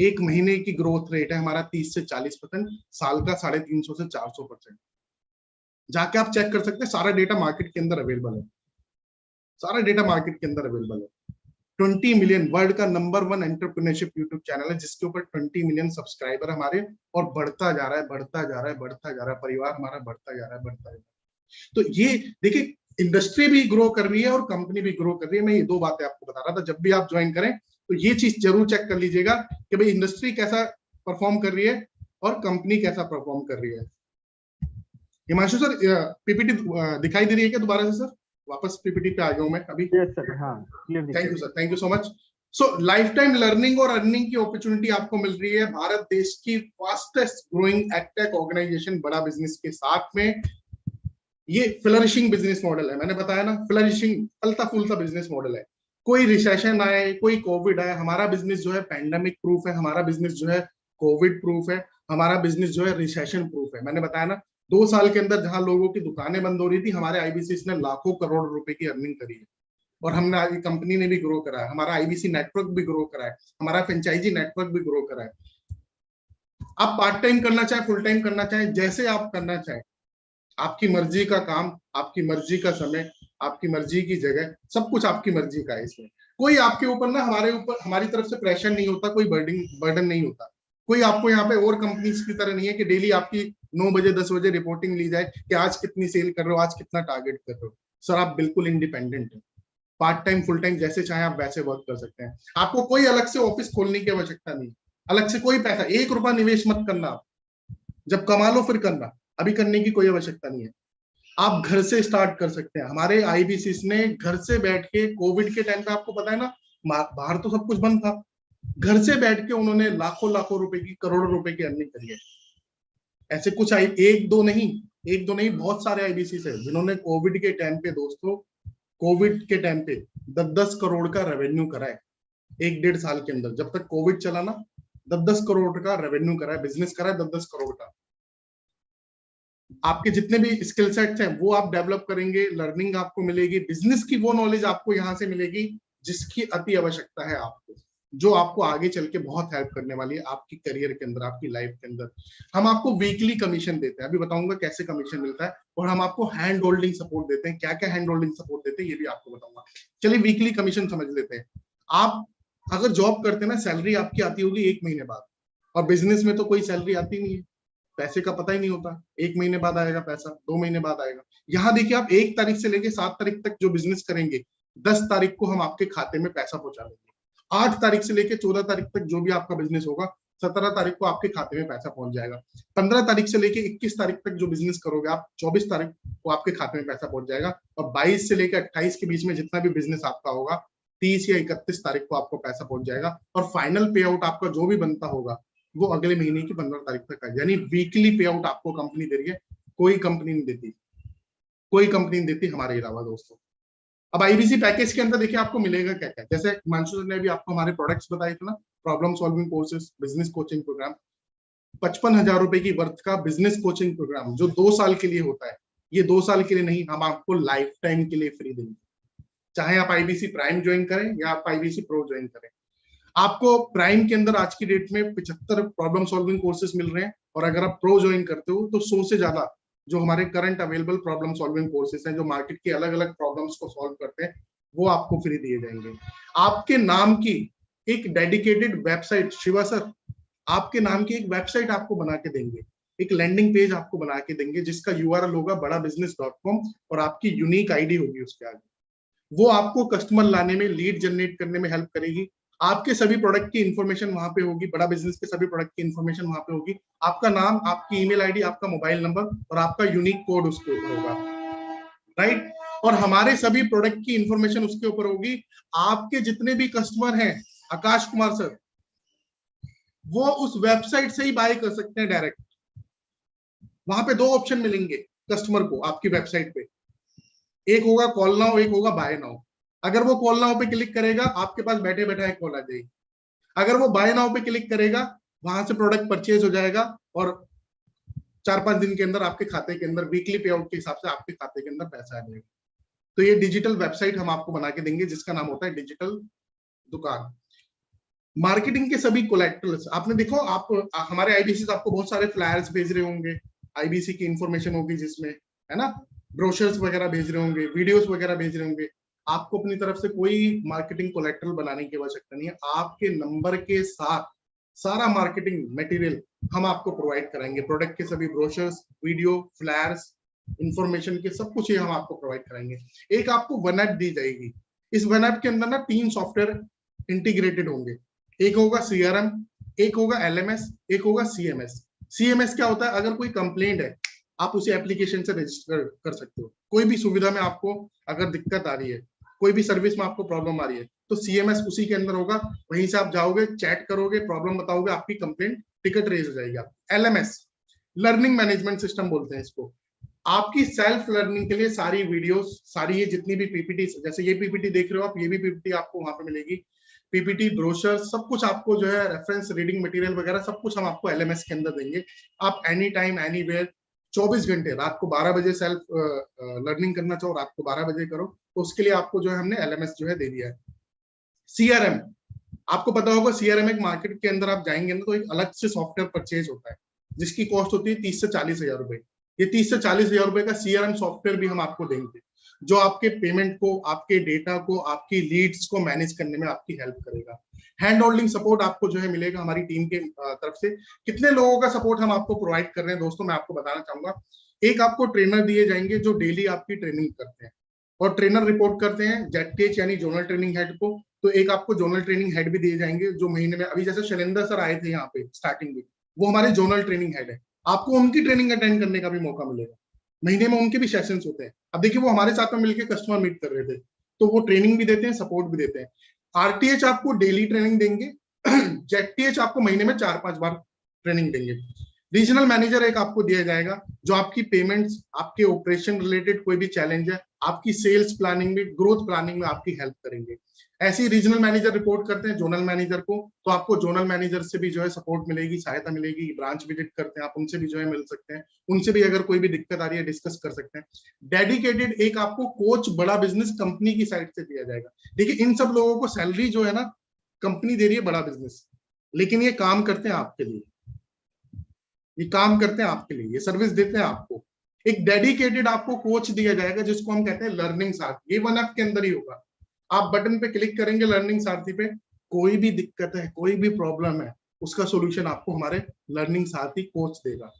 1 महीने की ग्रोथ रेट है हमारा 30 से 40%, साल का 350 से 400%। जाके आप चेक कर सकते हैं, सारा डेटा मार्केट के अंदर अवेलेबल है, सारा डेटा मार्केट के अंदर अवेलेबल है। 20 मिलियन, वर्ल्ड का नंबर 1 एंटरप्रेन्योरशिप यूट्यूब चैनल है, जिसके ऊपर 20 मिलियन सब्सक्राइबर हमारे, और बढ़ता जा रहा है, परिवार हमारा बढ़ता जा रहा है। तो ये देखिए, इंडस्ट्री भी ग्रो कर रही है और कंपनी भी ग्रो कर रही है। मैं ये 2 बातें आपको बता रहा था। जब भी आप ज्वाइन करें तो ये चीज जरूर चेक कर लीजिएगा कि भाई इंडस्ट्री कैसा परफॉर्म कर रही है और कंपनी कैसा परफॉर्म कर रही है। हिमांशु सर, पीपीटी दिखाई दे रही है क्या दोबारा से? सर वापस पीपीटी पे आ गया हूं मैं अभी। यस सर, हाँ, thank you sir, thank you so much. So life time learning और अर्निंग की अपॉर्चुनिटी आपको मिल रही है भारत देश की फास्टेस्ट ग्रोइंग एग्टेक ऑर्गेनाइजेशन बड़ा बिजनेस के साथ में। ये फ्लरिशिंग बिजनेस मॉडल है, मैंने बताया ना, फ्लरिशिंग, फलता फूलता बिजनेस मॉडल है। कोई रिसेशन आए, कोई कोविड आए, हमारा बिजनेस जो है पैंडेमिक प्रूफ है, हमारा बिजनेस जो है कोविड प्रूफ है, हमारा बिजनेस जो है रिसेशन प्रूफ है। मैंने बताया ना, 2 साल के अंदर जहां लोगों की दुकानें बंद हो रही थी, हमारे आईबीसी ने लाखों करोड़ रुपए की अर्निंग करी है। और हमने आज कंपनी ने भी ग्रो करा है, हमारा आईबीसी नेटवर्क भी ग्रो करा है, हमारा फ्रेंचाइजी नेटवर्क भी ग्रो करा है। आप पार्ट टाइम करना चाहे, फुल टाइम करना चाहे, जैसे आप करना चाहे, आपकी मर्जी का काम, आपकी मर्जी का समय, आपकी मर्जी की जगह, सब कुछ आपकी मर्जी का है। इसमें कोई आपके ऊपर ना, हमारे ऊपर, हमारी तरफ से प्रेशर नहीं होता, कोई बर्डन नहीं होता। कोई आपको यहाँ पे और कंपनीज की तरह नहीं है कि डेली आपकी 9 बजे 10 बजे रिपोर्टिंग ली जाए कि आज कितनी सेल कर रहे हो, आज कितना टारगेट कर रहे हो। सर आप बिल्कुल इंडिपेंडेंट है, पार्ट टाइम फुल टाइम जैसे चाहे आप वैसे वर्क कर सकते हैं। आपको कोई अलग से ऑफिस खोलने की आवश्यकता नहीं, अलग से कोई पैसा, 1 रुपया निवेश मत करना आप, जब कमा लो फिर करना, अभी करने की कोई आवश्यकता नहीं है। आप घर से स्टार्ट कर सकते हैं। हमारे आईबीसी ने घर से बैठ के, कोविड के टाइम पे आपको पता है ना, बाहर तो सब कुछ बंद था, घर से बैठ के उन्होंने लाखों लाखों रुपए की, करोड़ों रुपए की अर्निंग करी है। ऐसे कुछ एक दो नहीं, बहुत सारे आईबीसी है जिन्होंने कोविड के टाइम पे, दोस्तों कोविड के टाइम पे 10-10 करोड़ का रेवेन्यू करा है। 1-1.5 साल के अंदर, जब तक कोविड चला ना, 10-10 करोड़ का रेवेन्यू करा है, बिजनेस करा है 10-10 करोड़ का। आपके जितने भी स्किल सेट्स हैं वो आप डेवलप करेंगे, लर्निंग आपको मिलेगी, बिजनेस की वो नॉलेज आपको यहाँ से मिलेगी जिसकी अति आवश्यकता है आपको, जो आपको आगे चल के बहुत हेल्प करने वाली है आपकी करियर के अंदर, आपकी लाइफ के अंदर। हम आपको वीकली कमीशन देते हैं, अभी बताऊंगा कैसे कमीशन मिलता है, और हम आपको हैंड होल्डिंग सपोर्ट देते हैं। क्या क्या हैंड होल्डिंग सपोर्ट देते हैं ये भी आपको बताऊंगा। चलिए वीकली कमीशन समझ लेते हैं। आप अगर जॉब करते हैं ना, सैलरी आपकी आती होगी 1 महीने बाद, और बिजनेस में तो कोई सैलरी आती नहीं है, पैसे का पता ही नहीं होता, 1 महीने बाद आएगा पैसा, 2 महीने बाद आएगा। यहाँ देखिए, आप 1 तारीख से लेके 7 तारीख तक जो बिजनेस करेंगे, 10 तारीख को हम आपके खाते में पैसा पहुंचा देंगे। 8 तारीख से लेके 14 तारीख तक जो भी आपका बिजनेस होगा, 17 तारीख को आपके खाते में पैसा पहुंच जाएगा। 15 तारीख से लेके 21 तारीख तक जो बिजनेस करोगे आप, 24 तारीख को आपके खाते में पैसा पहुंच जाएगा। और 22 से लेकर 28 के बीच में जितना भी बिजनेस आपका होगा, 30 या 31 तारीख को आपको पैसा पहुंच जाएगा। और फाइनल पे आउट आपका जो भी बनता होगा वो अगले महीने की 15 तारीख तक है। यानी वीकली पे आउट आपको कंपनी दे रही है, कोई कंपनी नहीं देती, कोई कंपनी नहीं देती हमारे अलावा दोस्तों। अब आईबीसी पैकेज के अंदर देखिए आपको मिलेगा क्या क्या। जैसे हिमांशु ने भी आपको हमारे प्रोडक्ट्स बताए थे ना, problem solving courses, business coaching program, 55,000 रुपए की वर्थ का बिजनेस कोचिंग प्रोग्राम जो 2 साल के लिए होता है। ये 2 साल के लिए नहीं, हम आपको लाइफ टाइम के लिए फ्री देंगे, चाहे आप आईबीसी प्राइम ज्वाइन करें या आप आईबीसी प्रो ज्वाइन करें। आपको प्राइम के अंदर आज की डेट में 75 प्रॉब्लम सॉल्विंग कोर्सेज मिल रहे हैं, और अगर आप प्रो ज्वाइन करते हो तो 100 से ज्यादा जो हमारे current available problem solving courses हैं, जो मार्केट की अलग अलग प्रॉब्लम्स को सॉल्व करते हैं, वो आपको फ्री दिए जाएंगे। आपके नाम की एक डेडिकेटेड वेबसाइट, शिवा सर आपके नाम की एक वेबसाइट आपको बना के देंगे, एक लैंडिंग पेज आपको बना के देंगे जिसका यूआरएल होगा badabusiness.com, और आपकी यूनिक आईडी होगी उसके आगे। वो आपको कस्टमर लाने में, लीड जनरेट करने में हेल्प करेगी। आपके सभी प्रोडक्ट की इंफॉर्मेशन वहां पे होगी, बड़ा बिजनेस के सभी प्रोडक्ट की इंफॉर्मेशन वहां पे होगी। आपका नाम, आपकी ईमेल आईडी, आपका मोबाइल नंबर और आपका यूनिक कोड उसके ऊपर होगा, राइट। और हमारे सभी प्रोडक्ट की इंफॉर्मेशन उसके ऊपर होगी। आपके जितने भी कस्टमर हैं, आकाश कुमार सर, वो उस वेबसाइट से ही बाय कर सकते हैं डायरेक्ट। वहां पे 2 ऑप्शन मिलेंगे कस्टमर को आपकी वेबसाइट पे, एक होगा कॉल नाउ, एक होगा बाय नाउ। अगर वो कॉल नाउ पे क्लिक करेगा, आपके पास बैठे बैठे कॉल आ जाएगी। अगर वो बाय नाउ पे क्लिक करेगा, वहां से प्रोडक्ट परचेज हो जाएगा, और 4-5 दिन के अंदर आपके खाते के अंदर, वीकली पे आउट के हिसाब से आपके खाते के अंदर पैसा आ जाएगा। तो ये डिजिटल वेबसाइट हम आपको बना के देंगे जिसका नाम होता है डिजिटल दुकान। मार्केटिंग के सभी कोलैटरल्स आपने देखो, आप हमारे आईबीसी आपको बहुत सारे फ्लायर्स भेज रहे होंगे, आईबीसी की इंफॉर्मेशन होगी जिसमें, है ना, ब्रोशर्स वगैरह भेज रहे होंगे, वीडियोस वगैरह भेज रहे होंगे। आपको अपनी तरफ से कोई मार्केटिंग कोलैटरल बनाने की आवश्यकता नहीं है। आपके नंबर के साथ सारा मार्केटिंग मटेरियल हम आपको प्रोवाइड कराएंगे। प्रोडक्ट के सभी ब्रोशर्स, वीडियो, फ्लैयर्स, इंफॉर्मेशन के सब कुछ ये हम आपको प्रोवाइड कराएंगे। एक आपको वन ऐप दी जाएगी। इस वन ऐप के अंदर ना 3 सॉफ्टवेयर इंटीग्रेटेड होंगे। एक होगा सीआरएम, एक होगा एलएमएस, एक होगा सीएमएस। सीएमएस क्या होता है? अगर कोई कंप्लेंट है, आप उसे एप्लीकेशन से रजिस्टर कर सकते हो। कोई भी सुविधा में आपको अगर दिक्कत आ रही है, कोई भी सर्विस में आपको प्रॉब्लम आ रही है, तो सीएमएस उसी के अंदर होगा। वहीं से आप जाओगे, चैट करोगे, प्रॉब्लम बताओगे, आपकी कंप्लेंट टिकट रेज हो जाएगी। आप एलएमएस, लर्निंग मैनेजमेंट सिस्टम बोलते हैं इसको। आपकी सेल्फ लर्निंग के लिए सारी वीडियोस, सारी ये जितनी भी पीपीटी, जैसे ये पीपीटी देख रहे हो आप, ये भी पीपीटी आपको वहां पे मिलेगी, पीपीटी, ब्रोशर, सब कुछ आपको जो है रेफरेंस रीडिंग मटेरियल वगैरह सब कुछ हम आपको एलएमएस के अंदर देंगे। आप एनी टाइम एनीवेयर 24 घंटे, रात को 12 बजे सेल्फ लर्निंग करना चाहो रात को 12 बजे करो, तो उसके लिए आपको जो है हमने एलएमएस जो है दे दिया है। सीआरएम, आपको पता होगा सीआरएम एक मार्केट के अंदर आप जाएंगे ना तो एक अलग से सॉफ्टवेयर परचेज होता है जिसकी कॉस्ट होती है 30 से 40 हजार रुपए। ये 30 से 40 हजार रुपए का सीआरएम सॉफ्टवेयर भी हम आपको देंगे जो आपके पेमेंट को, आपके डेटा को, आपकी लीड्स को मैनेज करने में आपकी हेल्प करेगा। हैंड होल्डिंग सपोर्ट आपको जो है मिलेगा हमारी टीम के तरफ से। कितने लोगों का सपोर्ट हम आपको प्रोवाइड कर रहे हैं दोस्तों, मैं आपको बताना चाहूंगा। एक आपको ट्रेनर दिए जाएंगे जो डेली आपकी ट्रेनिंग करते हैं और ट्रेनर रिपोर्ट करते हैं जेडटीएच यानी जोनल ट्रेनिंग हेड को। तो एक आपको जोनल ट्रेनिंग हेड भी दिए जाएंगे जो महीने में, अभी जैसे शैलेंद्र सर आए थे यहाँ पे स्टार्टिंग में, वो हमारे जोनल ट्रेनिंग हेड है, आपको उनकी ट्रेनिंग अटेंड करने का भी मौका मिलेगा। महीने में उनके भी सेशंस होते हैं। अब देखिए वो हमारे साथ में मिलकर कस्टमर मीट कर रहे थे, तो वो ट्रेनिंग भी देते हैं, सपोर्ट भी देते हैं। आरटीएच आपको डेली ट्रेनिंग देंगे, जेडटीएच आपको महीने में 4-5 बार ट्रेनिंग देंगे। रीजनल मैनेजर एक आपको दिया जाएगा जो आपकी पेमेंट्स, आपके ऑपरेशन रिलेटेड कोई भी चैलेंज है, आपकी सेल्स प्लानिंग में, ग्रोथ प्लानिंग में आपकी हेल्प करेंगे। ऐसे ही रीजनल मैनेजर रिपोर्ट करते हैं जोनल मैनेजर को, तो आपको जोनल मैनेजर से भी जो है सपोर्ट मिलेगी, सहायता मिलेगी। ब्रांच विजिट करते हैं आप, उनसे भी जो है मिल सकते हैं, उनसे भी अगर कोई भी दिक्कत आ रही है डिस्कस कर सकते हैं। डेडिकेटेड एक आपको कोच बड़ा बिजनेस कंपनी की साइड से दिया जाएगा। देखिए इन सब लोगों को सैलरी जो है ना कंपनी दे रही है, बड़ा बिजनेस, लेकिन ये काम करते हैं आपके लिए, ये काम करते हैं आपके लिए, ये सर्विस देते हैं आपको। एक डेडिकेटेड आपको कोच दिया जाएगा जिसको हम कहते हैं लर्निंग सारथी, ये 1 ऐप के अंदर ही होगा। आप बटन पे क्लिक करेंगे लर्निंग सारथी पे, कोई भी दिक्कत है, कोई भी प्रॉब्लम है, उसका सॉल्यूशन आपको हमारे लर्निंग सारथी कोच देगा।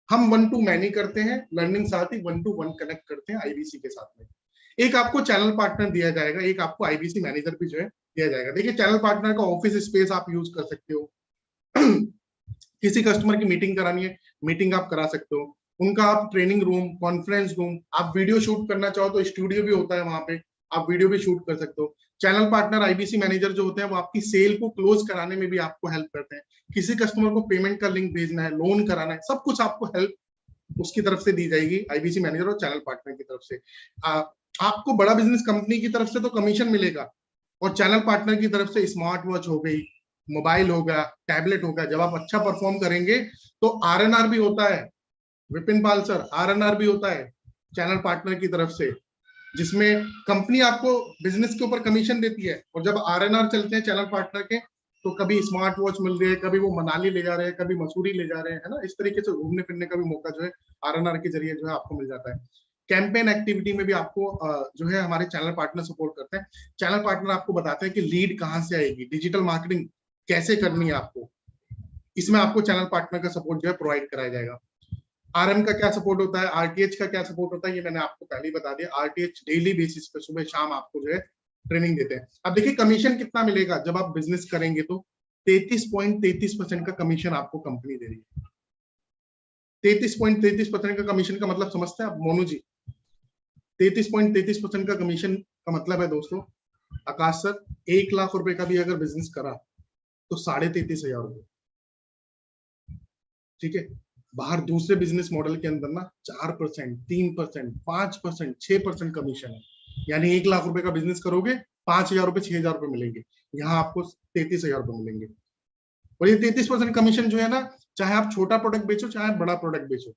हम 1 to मैनी करते हैं, लर्निंग सारथी 1 to 1 कनेक्ट करते हैं आईबीसी के साथ में। एक आपको चैनल पार्टनर दिया जाएगा, एक आपको आईबीसी मैनेजर भी जो है दिया जाएगा। देखिए चैनल पार्टनर का ऑफिस स्पेस आप यूज कर सकते हो, किसी कस्टमर की मीटिंग करानी है, मीटिंग आप करा सकते हो। उनका आप ट्रेनिंग रूम, कॉन्फ्रेंस रूम, आप वीडियो शूट करना चाहो तो स्टूडियो भी होता है वहां पे, आप वीडियो भी शूट कर सकते हो। चैनल पार्टनर आईबीसी मैनेजर जो होते हैं वो आपकी सेल को क्लोज कराने में भी आपको हेल्प करते हैं। किसी कस्टमर को पेमेंट का लिंक भेजना है, लोन कराना है, सब कुछ आपको हेल्प उसकी तरफ से दी जाएगी आईबीसी मैनेजर और चैनल पार्टनर की तरफ से। आपको बड़ा बिजनेस कंपनी की तरफ से तो कमीशन मिलेगा और चैनल पार्टनर की तरफ से स्मार्ट वॉच हो गई, मोबाइल होगा, टैबलेट होगा। जब आप अच्छा परफॉर्म करेंगे तो आरएनआर भी होता है, विपिन पाल सर, आरएनआर भी होता है चैनल पार्टनर की तरफ से, जिसमें कंपनी आपको बिजनेस के ऊपर कमीशन देती है। और जब आरएनआर चलते हैं चैनल पार्टनर के, तो कभी स्मार्ट वॉच मिल रही है, कभी वो मनाली ले जा रहे हैं, कभी मसूरी ले जा रहे हैं, है ना। इस तरीके से घूमने फिरने का भी मौका जो है आरएनआर के जरिए जो है आपको मिल जाता है। कैंपेन एक्टिविटी में भी आपको जो है हमारे चैनल पार्टनर सपोर्ट करते हैं। चैनल पार्टनर आपको बताते हैं कि लीड कहाँ से आएगी, डिजिटल मार्केटिंग कैसे करनी है आपको, इसमें आपको चैनल पार्टनर का सपोर्ट जो है प्रोवाइड कराया जाएगा। आरएम का क्या सपोर्ट होता है, आरटीएच का क्या सपोर्ट होता है, ये मैंने आपको पहले ही बता दिया। आरटीएच डेली बेसिस पे सुबह शाम आपको जो है ट्रेनिंग देते हैं। अब देखिए कमीशन कितना मिलेगा जब आप बिजनेस करेंगे, तो 33.33% का कमीशन आपको कंपनी दे रही है। 33.33% का कमीशन का मतलब समझते हैं आप मोनू जी? 33.33% का कमीशन का मतलब है दोस्तों, आकाश सर 1 लाख रुपए का भी अगर बिजनेस करा तो 33,500 रुपए, ठीक है। बाहर दूसरे बिजनेस मॉडल के अंदर ना 4%, 3%, 5%, 6% कमीशन है। यानी 1 लाख रुपए का बिजनेस करोगे 5,000 रुपए, 6,000 रुपए मिलेंगे, यहाँ आपको 33,000 रुपए मिलेंगे। और ये 33% कमीशन जो है ना, चाहे आप छोटा प्रोडक्ट बेचो चाहे बड़ा प्रोडक्ट बेचो,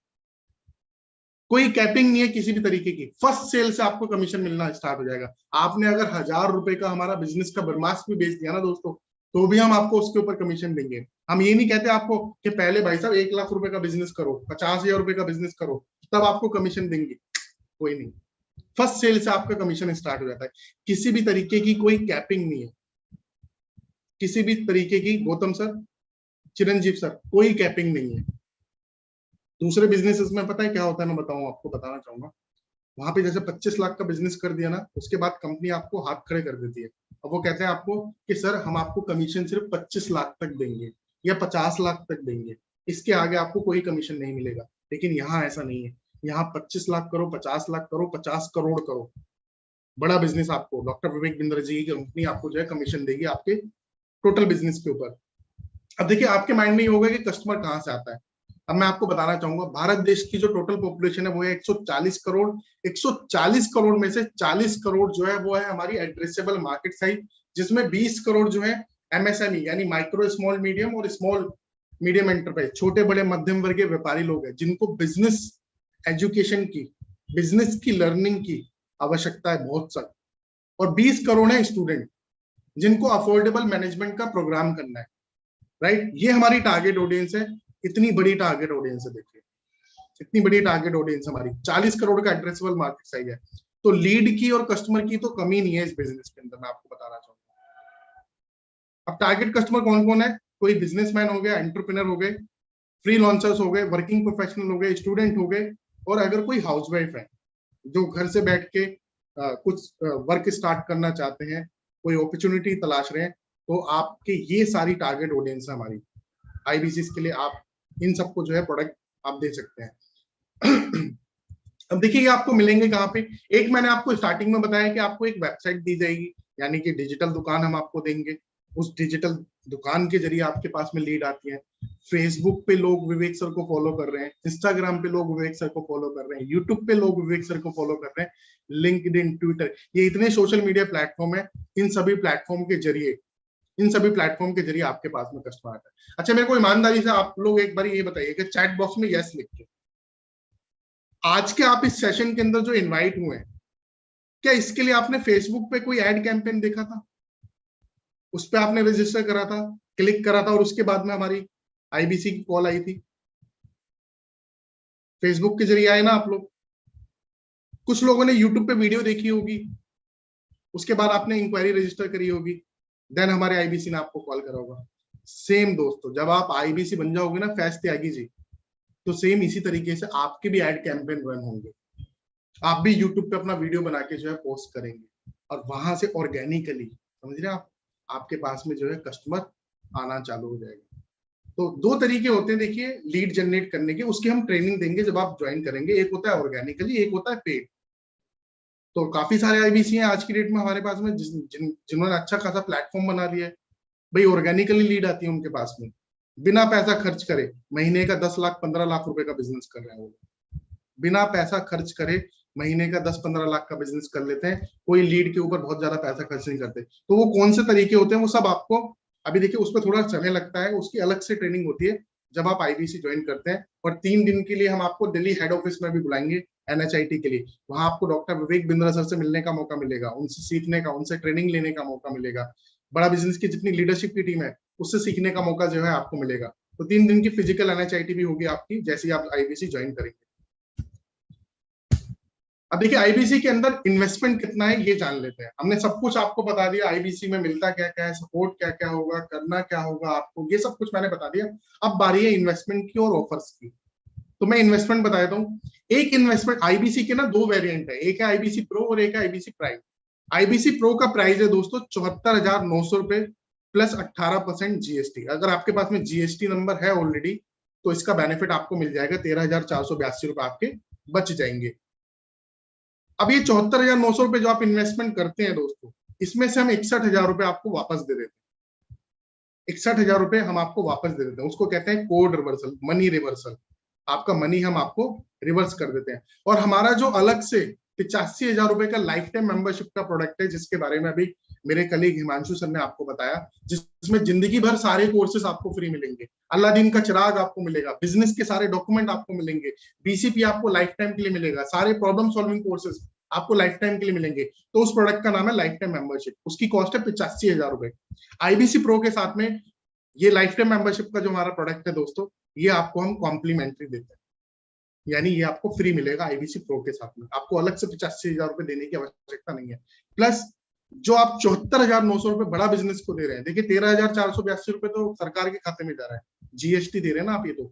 कोई कैपिंग नहीं है किसी भी तरीके की। फर्स्ट सेल से आपको कमीशन मिलना स्टार्ट हो जाएगा। आपने अगर 1,000 रुपए का हमारा बिजनेस का ब्रह्मास्त्र भी बेच दिया ना दोस्तों, तो भी हम आपको उसके ऊपर कमीशन देंगे। हम ये नहीं कहते आपको कि पहले भाई साहब 1 लाख रुपए का बिजनेस करो, 50,000 रुपए का बिजनेस करो, तब आपको कमीशन देंगे, कोई नहीं। फर्स्ट सेल से आपका कमीशन स्टार्ट हो जाता है। किसी भी तरीके की कोई कैपिंग नहीं है, किसी भी तरीके की, गौतम सर, चिरंजीव सर, कोई कैपिंग नहीं है। दूसरे बिजनेसेस में पता है क्या होता है, मैं बताऊं आपको, बताना चाहूंगा। वहां पे जैसे 25 लाख का बिजनेस कर दिया ना, उसके बाद कंपनी आपको हाथ खड़े कर देती है। अब वो कहते हैं आपको कि सर हम आपको कमीशन सिर्फ 25 लाख तक देंगे या 50 लाख तक देंगे, इसके आगे आपको कोई कमीशन नहीं मिलेगा। लेकिन यहाँ ऐसा नहीं है, यहाँ 25 लाख करो, 50 लाख करो, 50 करोड़ करो, बड़ा बिजनेस आपको डॉक्टर विवेक बिंद्रा जी की कंपनी आपको जो है कमीशन देगी आपके टोटल बिजनेस के ऊपर। अब देखिए आपके माइंड में ये होगा कि कस्टमर कहाँ से आता है। अब मैं आपको बताना चाहूंगा, भारत देश की जो टोटल पॉपुलेशन है वो है 140 करोड़। 140 करोड़ में से 40 करोड़ जो है वो है हमारी एड्रेसेबल मार्केट साइज, जिसमें 20 करोड़ जो है एमएसएमई यानी माइक्रो स्मॉल मीडियम और स्मॉल मीडियम एंटरप्राइज, छोटे बड़े मध्यम वर्गीय व्यापारी लोग हैं जिनको बिजनेस एजुकेशन की, बिजनेस की लर्निंग की आवश्यकता है बहुत सारी। और 20 करोड़ है स्टूडेंट जिनको अफोर्डेबल मैनेजमेंट का प्रोग्राम करना है, राइट। ये हमारी टारगेट ऑडियंस है। इतनी बड़ी टारगेट ऑडियंस है, देखिए इतनी बड़ी टारगेट ऑडियंस हमारी, 40 करोड़ का एड्रेसेबल मार्केट साइज है। तो लीड की और कस्टमर की तो कमी नहीं है इस बिजनेस के अंदर, मैं आपको बताना चाहूंगा। अब टारगेट कस्टमर कौन कौन है? कोई बिजनेसमैन हो गया, एंटरप्रेन्योर हो गए, फ्री लॉन्चर्स हो गए, वर्किंग प्रोफेशनल हो गए, स्टूडेंट हो गए, और अगर कोई हाउसवाइफ है जो घर से बैठ के कुछ वर्क स्टार्ट करना चाहते हैं, कोई अपॉर्चुनिटी तलाश रहे हैं, तो आपके ये सारी टारगेट ऑडियंस है हमारी आईबीसी के लिए। आप इन सबको जो है प्रोडक्ट आप दे सकते हैं। अब देखिए ये आपको मिलेंगे कहाँ पे। एक मैंने आपको स्टार्टिंग में बताया कि आपको एक वेबसाइट दी जाएगी, यानी कि डिजिटल दुकान हम आपको देंगे। उस डिजिटल दुकान के जरिए आपके पास में लीड आती है। फेसबुक पे लोग विवेक सर को फॉलो कर रहे हैं, इंस्टाग्राम पे लोग विवेक सर को फॉलो कर रहे हैं, यूट्यूब पे लोग विवेक सर को फॉलो कर रहे हैं, लिंक्डइन, ट्विटर, ये इतने सोशल मीडिया प्लेटफॉर्म है। इन सभी प्लेटफॉर्म के जरिए आपके पास में कस्टमर आता है। अच्छा, मेरे को ईमानदारी से आप लोग एक बार ये बताइए कि चैट बॉक्स में यस लिख के, आज के आप इस सेशन के अंदर जो इनवाइट हुए हैं, क्या इसके लिए आपने फेसबुक पे कोई एड कैंपेन देखा था? उस पे आपने रजिस्टर करा था, क्लिक करा था, और उसके बाद में हमारी आईबीसी की कॉल आई थी? फेसबुक के जरिए आए ना आप लोग। कुछ लोगों ने यूट्यूब पे वीडियो देखी होगी, उसके बाद आपने इंक्वायरी रजिस्टर करी होगी, देन हमारे आईबीसी ने आपको कॉल करा होगा। सेम दोस्तों, जब आप आईबीसी बन जाओगे ना फैज त्यागी जी, तो सेम इसी तरीके से आपके भी एड कैंपेन रन होंगे। आप भी यूट्यूब पे अपना वीडियो बना के जो है पोस्ट करेंगे, और वहां से ऑर्गेनिकली, समझ रहे हैं आप, आपके पास में जो है कस्टमर आना चालू हो जाएगा। तो दो तरीके होते हैं देखिए लीड जनरेट करने के, उसकी हम ट्रेनिंग देंगे जब आप ज्वाइन करेंगे। एक होता है ऑर्गेनिकली, एक होता है पेड। तो काफी सारे आईबीसी हैं आज की डेट में हमारे पास में जिन्होंने अच्छा खासा प्लेटफॉर्म बना लिया है। भाई ऑर्गेनिकली लीड आती है उनके पास में, बिना पैसा खर्च करे, महीने का 10 लाख 15 लाख रुपए का बिजनेस कर रहे हैं वो, बिना पैसा खर्च करे महीने का 10-15 लाख का बिजनेस कर लेते हैं। कोई लीड के ऊपर बहुत ज्यादा पैसा खर्च नहीं करते। तो वो कौन से तरीके होते हैं वो सब आपको अभी देखिए, उस पर थोड़ा समय लगता है, उसकी अलग से ट्रेनिंग होती है जब आप आईबीसी ज्वाइन करते हैं। और 3 दिन के लिए हम आपको दिल्ली हेड ऑफिस में भी बुलाएंगे एनएचआईटी के लिए। वहां आपको डॉक्टर विवेक बिंद्रा सर से मिलने का मौका मिलेगा, उनसे सीखने का, उनसे ट्रेनिंग लेने का मौका मिलेगा। बड़ा बिजनेस की जितनी लीडरशिप की टीम है उससे सीखने का मौका जो है आपको मिलेगा। तो 3 दिन की फिजिकल एनएचआईटी भी होगी आपकी जैसे ही आप आईबीसी ज्वाइन करेंगे। अब देखिए आईबीसी के अंदर इन्वेस्टमेंट कितना है ये जान लेते हैं। हमने सब कुछ आपको बता दिया, आईबीसी में मिलता क्या क्या है, सपोर्ट क्या क्या होगा, करना क्या होगा आपको, ये सब कुछ मैंने बता दिया। अब बारी है इन्वेस्टमेंट की और ऑफर्स की। तो मैं इन्वेस्टमेंट बता देता हूँ। एक इन्वेस्टमेंट आईबीसी के ना 2 वेरिएंट है, एक है आईबीसी प्रो और एक है आईबीसी प्राइम। आईबीसी प्रो का प्राइस है दोस्तों 74,900 रुपए प्लस 18% जीएसटी। अगर आपके पास में जीएसटी नंबर है ऑलरेडी तो इसका बेनिफिट आपको मिल जाएगा, 13,482 रुपए आपके बच जाएंगे। अब ये 74,900 रुपए जो आप इन्वेस्टमेंट करते हैं दोस्तों, इसमें से हम 61,000 रुपए आपको वापस दे देते हैं। 61,000 रुपए हम आपको वापस दे देते हैं, उसको कहते हैं कोड रिवर्सल, मनी रिवर्सल। आपका मनी हम आपको रिवर्स कर देते हैं। और हमारा जो अलग से 85,000 रुपए का लाइफ टाइम मेंबरशिप का प्रोडक्ट है, जिसके बारे में अभी मेरे कलीग हिमांशु सर ने आपको बताया, जिसमें जिंदगी भर सारे कोर्सेज आपको फ्री मिलेंगे, अल्लादीन का चिराग आपको मिलेगा, बिजनेस के सारे डॉक्यूमेंट आपको मिलेंगे, बीसीपी आपको लाइफ टाइम के लिए मिलेगा, सारे प्रॉब्लम सॉल्विंग कोर्सेज आपको लाइफ टाइम के लिए मिलेंगे। तो उस प्रोडक्ट का नाम है लाइफ टाइम मेंबरशिप, उसकी कॉस्ट है 85,000 रुपए। आईबीसी प्रो के साथ में ये लाइफ टाइम मेंबरशिप का जो हमारा प्रोडक्ट है दोस्तों, ये आपको हम कॉम्प्लीमेंट्री देते हैं, यानी ये आपको फ्री मिलेगा आईबीसी प्रो के साथ में। आपको अलग से 85,000 रुपए देने की आवश्यकता नहीं है। प्लस जो आप 74,900 रुपए बड़ा बिजनेस को दे रहे हैं, देखिए 13,482 रुपए तो सरकार के खाते में जा रहा है, जीएसटी दे रहे हैं ना आप। ये तो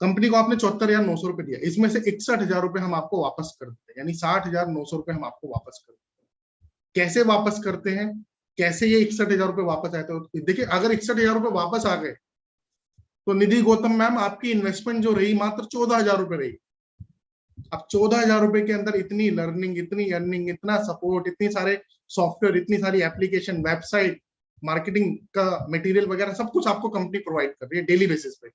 कंपनी को आपने 74,900 रुपए दिया, इसमें से 61,000 रुपए हम आपको वापस कर देते हैं, यानी 60,900 रुपए हम आपको वापस कर देते हैं। कैसे वापस करते हैं, कैसे ये 61,000 रुपए वापस आए? तो देखिए अगर 61,000 रुपए वापस आ गए तो निधि गौतम मैम आपकी इन्वेस्टमेंट जो रही मात्र 14,000 रुपए रही। अब 14,000 रुपए के अंदर इतनी लर्निंग, इतनी अर्निंग, इतना सपोर्ट, इतने सारे सॉफ्टवेयर, इतनी सारी एप्लीकेशन, वेबसाइट, मार्केटिंग का मटेरियल वगैरह सब कुछ आपको कंपनी प्रोवाइड कर रही है डेली बेसिस पे,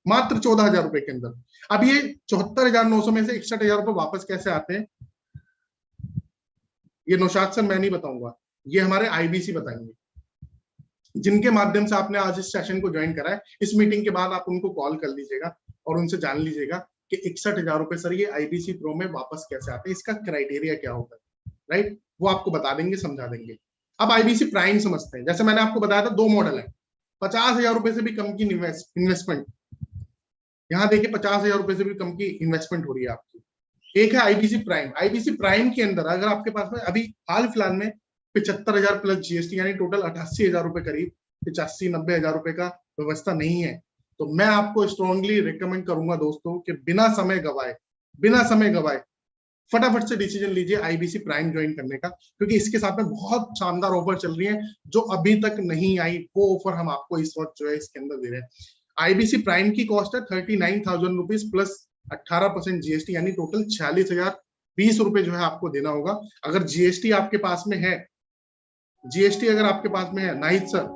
मात्र 14,000 रुपए के अंदर। अब ये 74,900 में से 61,000 रुपए वापस कैसे आते हैं, ये नौशाद सर मैं नहीं बताऊंगा, ये हमारे आईबीसी बताएंगे, जिनके माध्यम से आपने आज इस सेशन को ज्वाइन करा है। इस मीटिंग के बाद आप उनको कॉल कर लीजिएगा और उनसे जान लीजिएगा कि 61,000 रुपए सर ये आईबीसी प्रो में वापस कैसे आते हैं, इसका क्राइटेरिया क्या होता है, राइट, वो आपको बता देंगे, समझा देंगे। अब आईबीसी प्राइम समझते हैं। जैसे मैंने आपको बताया था 2 मॉडल है, 50,000 रुपए से भी कम की इन्वेस्टमेंट, यहाँ देखिए 50,000 रुपए से भी कम की इन्वेस्टमेंट हो रही है आपकी। एक है आईबीसी प्राइम। आईबीसी प्राइम के अंदर अगर आपके पास में अभी हाल फिलहाल में 75,000 प्लस जीएसटी यानी टोटल 88,000 रुपए करीब 85-90,000 रुपए का व्यवस्था नहीं है, तो मैं आपको स्ट्रॉन्गली रिकमेंड करूंगा दोस्तों कि बिना समय गवाए फटाफट से डिसीजन लीजिए आईबीसी प्राइम ज्वाइन करने का, क्योंकि इसके साथ में बहुत शानदार ऑफर चल रही है जो अभी तक नहीं आई, वो ऑफर हम आपको इस वक्त जो है इसके अंदर दे रहे हैं। आईबीसी प्राइम की कॉस्ट है 39,000 रुपीज प्लस 18% जीएसटी यानी टोटल 46,020 रुपए जो है आपको देना होगा। अगर जीएसटी आपके पास में है, जीएसटी अगर आपके पास में है नाहिद सर,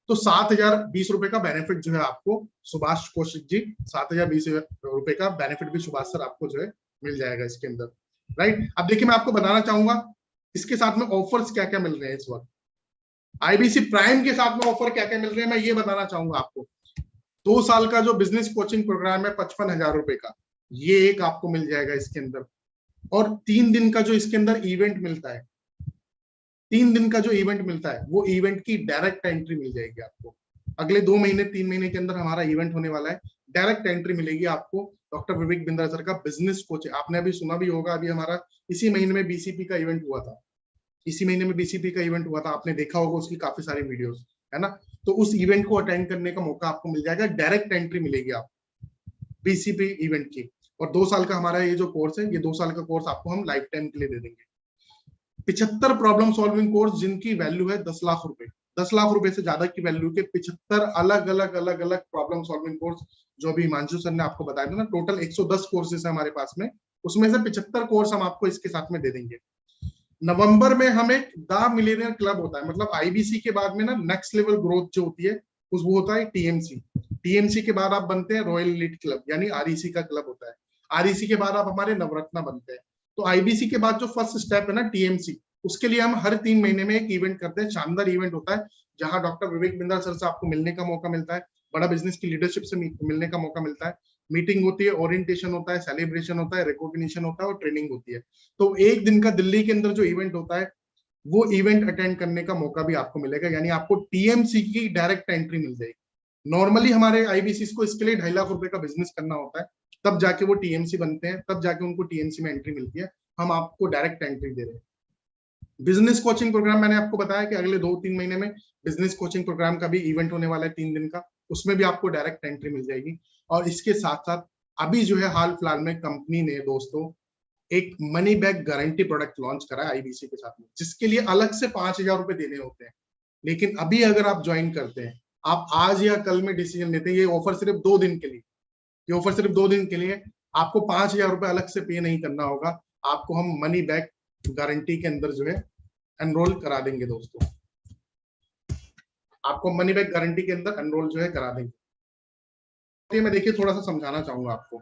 तो 7,020 रुपए का बेनिफिट जो है आपको, सुभाष कौशिक जी, 7,020 रुपए का बेनिफिट भी सुभाष सर आपको जो है मिल जाएगा इसके अंदर, राइट। अब देखिए मैं आपको बताना चाहूंगा इसके साथ में ऑफर्स क्या क्या मिल रहे हैं इस वक्त, आईबीसी प्राइम के साथ में ऑफर क्या क्या मिल रहे हैं मैं ये बताना चाहूंगा आपको। 2 साल का जो बिजनेस कोचिंग प्रोग्राम है 55,000 रुपए का, ये एक आपको मिल जाएगा इसके अंदर। और 3 दिन का जो इसके अंदर इवेंट मिलता है, 3 दिन का जो इवेंट मिलता है, वो इवेंट की डायरेक्ट एंट्री मिल जाएगी आपको। अगले 2 महीने 3 महीने के अंदर हमारा इवेंट होने वाला है, डायरेक्ट एंट्री मिलेगी आपको डॉक्टर विवेक बिंद्रा सर का बिजनेस कोच। आपने अभी सुना भी होगा, अभी हमारा इसी महीने में बीसीपी का इवेंट हुआ था, इसी महीने में बीसीपी का इवेंट हुआ था, आपने देखा होगा उसकी काफी सारी वीडियोस, है ना। तो उस इवेंट को अटेंड करने का मौका आपको मिल जाएगा, डायरेक्ट एंट्री मिलेगी आपको बीसीपी इवेंट की। और 2 साल का हमारा ये जो कोर्स है, ये 2 साल का कोर्स आपको हम लाइफ टाइम के लिए दे देंगे। 75 प्रॉब्लम सॉल्विंग कोर्स जिनकी वैल्यू है 10 लाख रुपए, 10 लाख रुपए से ज्यादा की वैल्यू के 75 अलग अलग प्रॉब्लम सॉल्विंग कोर्स, जो अभी हिमांशु सर ने आपको बताया था ना, टोटल 110 कोर्सेज है हमारे पास में, उसमें से 75 कोर्स हम आपको इसके साथ में दे देंगे। नवंबर में हम एक द मिलेनियर क्लब होता है, मतलब आईबीसी के बाद में ना नेक्स्ट लेवल ग्रोथ जो होती है उस वो होता है टीएमसी। टीएमसी के बाद आप बनते हैं रॉयल एलीट क्लब यानी आरईसी का क्लब होता है, आरईसी के बाद आप हमारे नवरत्ना बनते हैं। तो आईबीसी के बाद जो फर्स्ट स्टेप है ना टीएमसी, उसके लिए हम हर 3 महीने में एक इवेंट करते हैं, शानदार इवेंट होता है जहां डॉक्टर विवेक बिंद्रा सर से आपको मिलने का मौका मिलता है, बड़ा बिजनेस की लीडरशिप से मिलने का मौका मिलता है, मीटिंग होती है, ओरिएंटेशन होता है, सेलिब्रेशन होता है, रिकॉग्निशन होता है और ट्रेनिंग होती है। तो एक दिन का दिल्ली के अंदर जो इवेंट होता है वो इवेंट अटेंड करने का मौका भी आपको मिलेगा, यानी आपको टीएमसी की डायरेक्ट एंट्री मिल जाएगी। नॉर्मली हमारे आईबीसी को इसके लिए 2.5 लाख रुपए का बिजनेस करना होता है, तब जाके वो टीएमसी बनते हैं, तब जाके उनको टीएमसी में एंट्री मिलती है। हम आपको डायरेक्ट एंट्री दे रहे हैं। बिजनेस कोचिंग प्रोग्राम मैंने आपको बताया कि अगले 2-3 महीने में बिजनेस कोचिंग प्रोग्राम का भी इवेंट होने वाला है 3 दिन का, उसमें भी आपको डायरेक्ट एंट्री मिल जाएगी। और इसके साथ साथ अभी जो है हाल फिलहाल में कंपनी ने दोस्तों एक money back guarantee product launch करा है आईबीसी के साथ में, जिसके लिए अलग से 5,000 रुपए देने होते हैं। लेकिन अभी अगर आप ज्वाइन करते हैं, आप आज या कल में डिसीजन लेते हैं, ये ऑफर सिर्फ 2 दिन के लिए, ये ऑफर सिर्फ 2 दिन के लिए, आपको 5,000 रुपए अलग से पे नहीं करना होगा, आपको हम मनी बैक गारंटी के अंदर जो है एनरोल करा देंगे दोस्तों, आपको मनी बैक गारंटी के अंदर एनरोल जो है करा देंगे। मैं देखिए थोड़ा सा समझाना चाहूंगा आपको।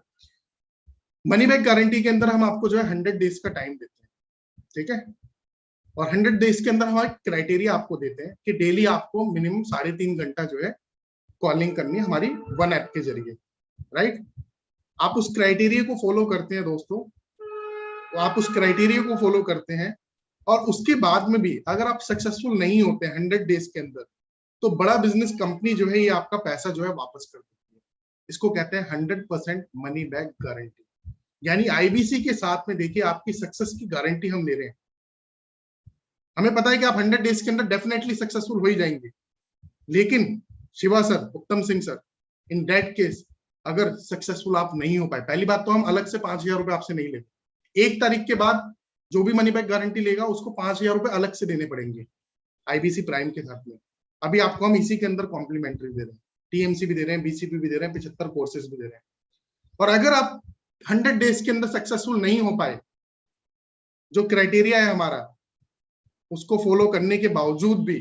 मनी बैक गारंटी के अंदर हम आपको जो है 100 डेज का टाइम देते हैं, ठीक है, और 100 डेज के अंदर हमारे क्राइटेरिया आपको देते हैं कि डेली आपको मिनिमम 3.5 घंटा जो है कॉलिंग करनी है हमारी वन ऐप के जरिए, राइट। आप उस क्राइटेरिया को फॉलो करते हैं दोस्तों, तो आप उस क्राइटेरिया को फॉलो करते हैं और उसके बाद में भी अगर आप सक्सेसफुल नहीं होते 100 डेज के अंदर, तो बड़ा बिजनेस कंपनी जो है ये आपका पैसा जो है वापस कर देती है। इसको कहते हैं 100% मनी बैक गारंटी। यानी आईबीसी के साथ में देखिए आपकी सक्सेस की गारंटी हम ले रहे हैं। हमें पता है कि आप 100 डेज के अंदर डेफिनेटली सक्सेसफुल हो ही जाएंगे, लेकिन शिवा सर, उत्तम Singh sir, in that case अगर सक्सेसफुल आप नहीं हो पाए, पहली बात तो हम अलग से 5,000 रुपए आपसे नहीं लेते। 1 तारीख के बाद जो भी मनी बैक गारंटी लेगा उसको 5,000 रुपए अलग से देने पड़ेंगे आईबीसी प्राइम के साथ में। अभी आपको हम इसी के अंदर कॉम्प्लीमेंट्री दे रहे हैं, टीएमसी भी दे रहे हैं, बीसीपी भी दे रहे हैं, 75 कोर्सेज भी दे रहे हैं। और अगर आप 100 डेज के अंदर सक्सेसफुल नहीं हो पाए, जो क्राइटेरिया है हमारा उसको फॉलो करने के बावजूद भी,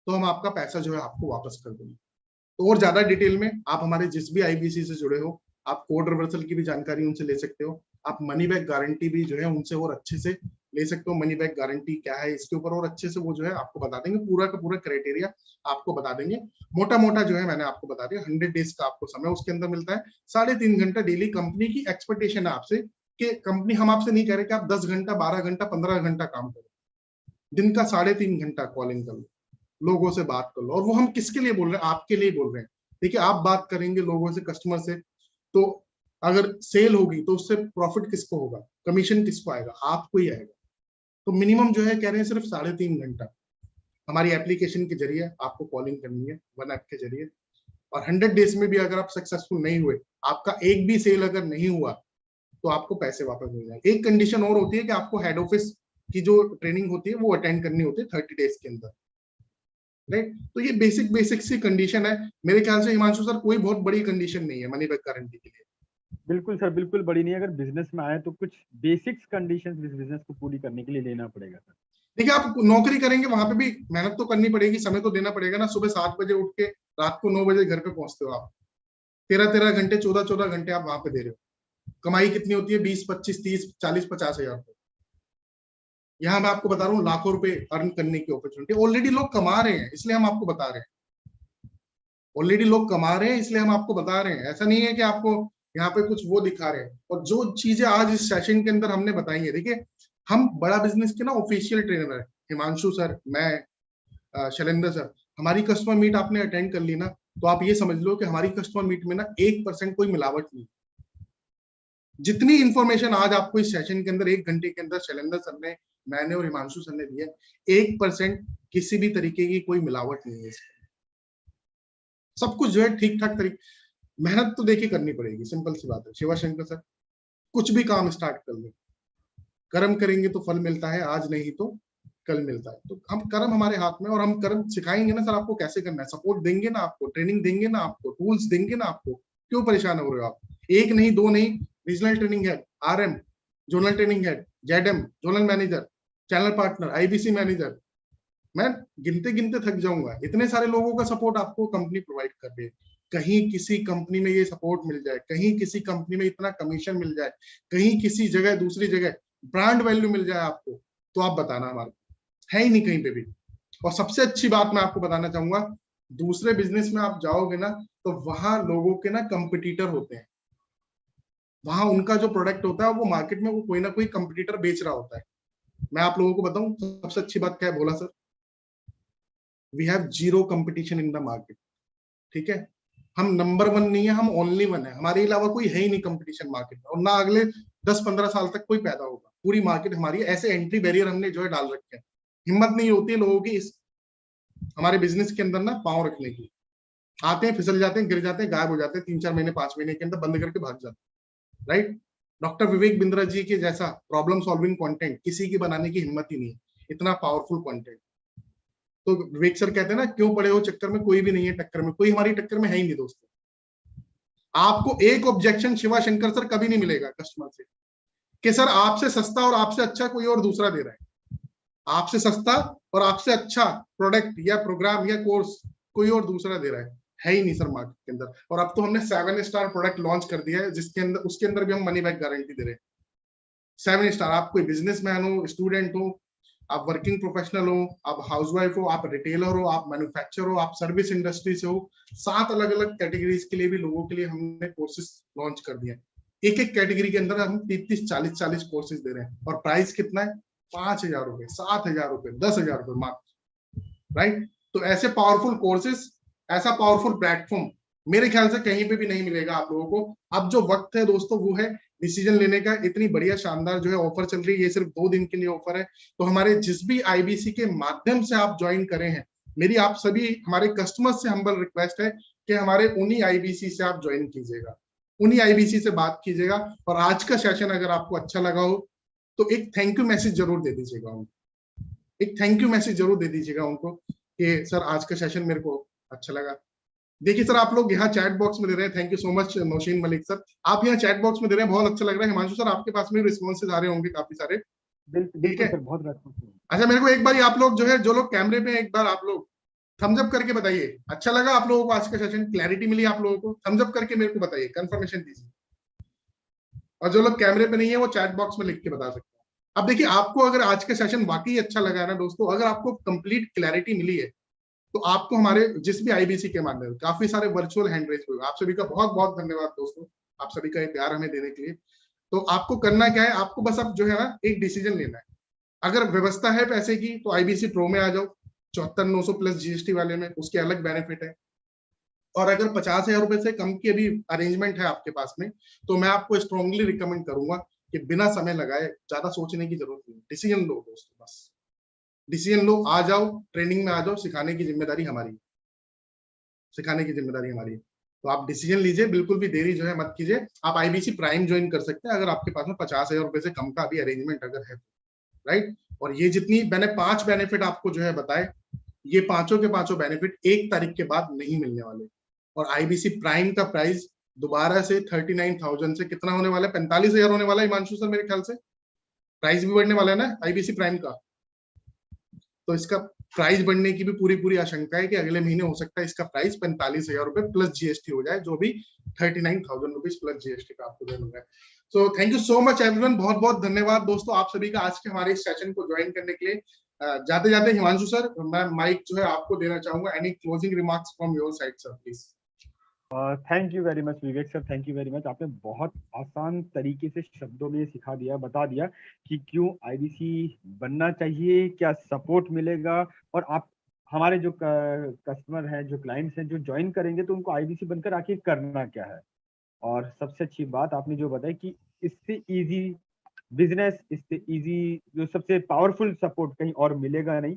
तो हम आपका पैसा जो है आपको वापस कर देंगे। तो और ज्यादा डिटेल में आप हमारे जिस भी आईबीसी से जुड़े हो, आप कोड रिवर्सल की भी जानकारी उनसे ले सकते हो, आप मनी बैक गारंटी भी जो है उनसे और अच्छे से ले सकते हो। मनी बैक गारंटी क्या है इसके ऊपर और अच्छे से वो जो है आपको बता देंगे, पूरा का पूरा क्राइटेरिया आपको बता देंगे। मोटा मोटा जो है मैंने आपको बता दिया, 100 डेज का आपको समय उसके अंदर मिलता है, 3.5 घंटा डेली। कंपनी की एक्सपेक्टेशन है आपसे कि कंपनी, हम आपसे नहीं कह रहे कि आप 10 घंटा 12 घंटा 15 घंटा काम करो, दिन का 3.5 घंटा कॉलिंग कर लो, लोगों से बात कर लो। और वो हम किसके लिए बोल रहे हैं? आपके लिए बोल रहे हैं। देखिए आप बात करेंगे लोगों से, कस्टमर से, तो अगर सेल होगी तो उससे प्रॉफिट किसको होगा, कमीशन किसको आएगा? आपको ही आएगा। तो मिनिमम जो है कह रहे हैं सिर्फ 3.5 घंटा हमारी एप्लीकेशन के जरिए आपको कॉलिंग करनी है, वन ऐप के जरिए। और 100 डेज में भी अगर आप सक्सेसफुल नहीं हुए, आपका एक भी सेल अगर नहीं हुआ, तो आपको पैसे वापस मिल जाएंगे। एक कंडीशन और होती है कि आपको हेड ऑफिस की जो ट्रेनिंग होती है वो अटेंड करनी होती है 30 डेज के अंदर, राइट। तो ये बेसिक सी कंडीशन है। मेरे ख्याल से हिमांशु सर कोई बहुत बड़ी कंडीशन नहीं है मनी बैक गारंटी के लिए। बिल्कुल सर, बिल्कुल बड़ी नहीं है। अगर बिजनेस में आए तो कुछ बेसिक्स कंडीशंस इस बिजनेस को पूरी करने के लिए लेना पड़ेगा सर। देखिए आप नौकरी करेंगे वहां पे भी मेहनत तो करनी पड़ेगी, समय तो देना पड़ेगा ना। सुबह 7 बजे उठ के रात को 9 बजे घर पे पहुंचते हो आप, 13 घंटे 14 घंटे आप वहां पे दे रहे हो। कमाई कितनी होती है? 20 25 30 40 50 हजार रुपए। यहाँ मैं आपको बता रहा हूँ लाखों रुपए अर्न करने की अपॉर्चुनिटी ऑलरेडी लोग कमा रहे हैं, इसलिए हम आपको बता रहे हैं। ऑलरेडी लोग कमा रहे हैं इसलिए हम आपको बता रहे हैं। ऐसा नहीं है कि आपको यहाँ पे कुछ वो दिखा रहे हैं। और जो चीजें आज इस सेशन के अंदर हमने बताई है, देखिए हम बड़ा बिजनेस के ना ऑफिशियल ट्रेनर है, हिमांशु सर, मैं, शैलेंद्र सर। हमारी कस्टमर मीट आपने अटेंड कर ली ना, तो आप ये समझ लो कि हमारी कस्टमर मीट में ना 1% कोई मिलावट नहीं। जितनी इंफॉर्मेशन आज आपको इस सेशन के अंदर 1 घंटे के अंदर शैलेंद्र सर ने, मैंने और हिमांशु सर ने दी है, 1% किसी भी तरीके की कोई मिलावट नहीं है इसमें। सब कुछ जो है ठीक ठाक तरीके। मेहनत तो देखिए करनी पड़ेगी, सिंपल सी बात है। शिवा शंकर सर, कुछ भी काम स्टार्ट कर ले, कर्म करेंगे तो फल मिलता है, आज नहीं तो कल मिलता है। तो हम कर्म हमारे हाथ में, और हम कर्म सिखाएंगे ना सर आपको कैसे करना है, सपोर्ट देंगे ना आपको, ट्रेनिंग देंगे ना आपको, टूल्स देंगे ना आपको। क्यों परेशान हो रहे हो आप? एक नहीं दो नहीं, regional training head, RM, zonal training head, ZM, zonal manager, channel partner, IBC manager, मैं गिनते गिनते थक जाऊंगा। इतने सारे लोगों का सपोर्ट आपको कंपनी प्रोवाइड कर रही है। कहीं किसी कंपनी में ये सपोर्ट मिल जाए, कहीं किसी कंपनी में इतना कमीशन मिल जाए, कहीं किसी जगह दूसरी जगह ब्रांड वैल्यू मिल जाए आपको, तो आप बताना, हमारे है ही नहीं कहीं पे भी। और सबसे अच्छी बात मैं आपको बताना चाहूंगा, दूसरे बिजनेस में आप जाओगे ना, तो वहां लोगों के ना कंपटीटर होते हैं। वहां उनका जो प्रोडक्ट होता है वो मार्केट में वो कोई ना कोई कंपटीटर बेच रहा होता है। मैं आप लोगों को बताऊं सबसे अच्छी बात क्या है, बोला sir, we have zero competition in the market. ठीक है, हम नंबर 1 नहीं है, हम ओनली 1 है। हमारे अलावा कोई है ही नहीं कंपटीशन मार्केट में, और ना अगले 10-15 साल तक कोई पैदा होगा। पूरी मार्केट हमारी है। ऐसे एंट्री बैरियर हमने जो है डाल रखे हैं। हिम्मत नहीं होती है लोगों की इस हमारे बिजनेस के अंदर ना पांव रखने की। आते हैं, फिसल जाते हैं, गिर जाते हैं, गायब हो जाते हैं, 3-4 महीने 5 महीने के अंदर बंद करके भाग जाते हैं, राइट। डॉक्टर विवेक बिंद्रा जी के जैसा प्रॉब्लम सॉल्विंग कंटेंट किसी की बनाने की हिम्मत ही नहीं है, इतना पावरफुल कंटेंट। तो विवेक सर कहते हैं ना, क्यों पड़े हो चक्कर में, कोई भी नहीं है टक्कर में, कोई हमारी टक्कर में है ही नहीं दोस्तों। आपको एक ऑब्जेक्शन शिवा शंकर सर कभी नहीं मिलेगा कस्टमर से कि सर आपसे सस्ता और आपसे अच्छा कोई और दूसरा दे रहा है। आपसे सस्ता और आपसे अच्छा प्रोडक्ट या प्रोग्राम या कोर्स कोई और दूसरा दे रहा है ही नहीं सर मार्केट के अंदर। और अब तो हमने 7 स्टार प्रोडक्ट लॉन्च कर दिया है, जिसके अंदर उसके अंदर भी हम मनी बैक गारंटी दे रहे हैं। 7 स्टार, आप कोई बिजनेसमैन हो, स्टूडेंट हो, आप वर्किंग प्रोफेशनल हो, आप हाउसवाइफ हो, आप रिटेलर हो, आप मैन्युफैक्चरर हो, आप सर्विस इंडस्ट्री से हो, 7 अलग अलग कैटेगरीज के लिए भी लोगों के लिए हमने कोर्सेज लॉन्च कर दिए हैं। एक एक कैटेगरी के अंदर हम 30-40 कोर्सेज दे रहे हैं। और प्राइस कितना है? 5,000 रुपए, 7,000 रुपए, 10,000 रुपए मात्र, राइट। तो ऐसे पावरफुल कोर्सेज, ऐसा पावरफुल प्लेटफॉर्म मेरे ख्याल से कहीं पे भी नहीं मिलेगा आप लोगों को। अब जो वक्त है दोस्तों वो है डिसीजन लेने का। इतनी बढ़िया शानदार जो है ऑफर चल रही है, ये सिर्फ 2 दिन के लिए ऑफर है। तो हमारे जिस भी आईबीसी के माध्यम से आप ज्वाइन करे हैं, मेरी आप सभी हमारे कस्टमर्स से हम्बल रिक्वेस्ट है कि हमारे उन्हीं आईबीसी से आप ज्वाइन कीजिएगा, उन्हीं आईबीसी से बात कीजिएगा। और आज का सेशन अगर आपको अच्छा लगा हो तो एक थैंक यू मैसेज जरूर दे दीजिएगा उनको, एक थैंक यू मैसेज जरूर दे दीजिएगा उनको कि सर आज का सेशन मेरे को अच्छा लगा। देखिए सर, आप लोग यहाँ चैट बॉक्स में दे रहे हैं, thank you so much Naushin Malik sir, आप यहाँ चैट बॉक्स में दे रहे हैं, बहुत अच्छा लग रहा है। हिमांशु सर, आपके पास में रिस्पॉन्सेज आ रहे होंगे काफी सारे, ठीक है। सर, बहुत रेस्पॉन्स। अच्छा, मेरे को एक बार आप लोग जो है, जो लोग कैमरे पे, एक बार आप लोग थम्स अप करके बताइए, अच्छा लगा आप लोगों को आज का सेशन, क्लैरिटी मिली आप लोगों को? थम्स अप करके मेरे को बताइए, कंफर्मेशन दीजिए। और जो लोग कैमरे पे नहीं है वो चैट बॉक्स में लिख के बता सकते हैं। अब देखिए, आपको अगर आज का सेशन वाकई अच्छा लगा है ना दोस्तों, अगर आपको कंप्लीट क्लैरिटी मिली है, तो आपको हमारे जिस भी आईबीसी के माध्यम से काफी सारे वर्चुअल हैंड रेज हुए, आप सभी का बहुत बहुत धन्यवाद दोस्तों, आप सभी का ये प्यार हमें देने के लिए। तो आपको करना क्या है, आपको बस अब जो है ना एक डिसीजन लेना है। अगर व्यवस्था है पैसे की तो आईबीसी प्रो में आ जाओ, 74,900 प्लस जीएसटी वाले में, उसके अलग बेनिफिट है। और अगर 50,000 रुपए से कम की अभी अरेंजमेंट है आपके पास में, तो मैं आपको स्ट्रांगली रिकमेंड करूंगा कि बिना समय लगाए, ज्यादा सोचने की जरूरत नहीं, डिसीजन लो दोस्तों, बस डिसीजन लो, आ जाओ ट्रेनिंग में, आ जाओ, सिखाने की जिम्मेदारी हमारी, सिखाने की जिम्मेदारी हमारी। तो आप डिसीजन लीजिए, बिल्कुल भी देरी जो है मत कीजिए। आप आईबीसी प्राइम ज्वाइन कर सकते हैं अगर आपके पास में 50,000 रुपए से कम का अभी अरेंजमेंट अगर है, राइट। और ये जितनी मैंने 5 बेनिफिट आपको जो है बताए, ये पांचों के पांचों बेनिफिट 1 तारीख के बाद नहीं मिलने वाले। और आईबीसी प्राइम का प्राइस दोबारा से 39,000 से कितना होने वाला है, 45,000 होने वाला है हिमांशु सर, मेरे ख्याल से प्राइस भी बढ़ने वाला है ना आईबीसी प्राइम का। तो इसका प्राइस बढ़ने की भी पूरी पूरी आशंका है कि अगले महीने हो सकता है इसका प्राइस 45,000 रुपए प्लस जीएसटी हो जाए, जो भी 39,000 रुपीज प्लस जीएसटी का आपको देना है। So thank you so much everyone, बहुत बहुत धन्यवाद दोस्तों आप सभी का आज के हमारे इस सेशन को ज्वाइन करने के लिए। जाते जाते हिमांशु सर, मैं माइक जो है आपको देना चाहूंगा, any closing remarks from your side sir please. Thank you very much Vivek sir, thank you very much. आपने बहुत आसान तरीके से शब्दों में सिखा दिया, बता दिया कि क्यों आईबीसी बनना चाहिए, क्या सपोर्ट मिलेगा, और आप हमारे जो कस्टमर हैं, जो क्लाइंट्स हैं, जो ज्वाइन करेंगे तो उनको आईबीसी बनकर आखिर करना क्या है। और सबसे अच्छी बात आपने जो बताई कि इससे इजी बिजनेस, इससे इजी जो सबसे पावरफुल सपोर्ट कहीं और मिलेगा नहीं।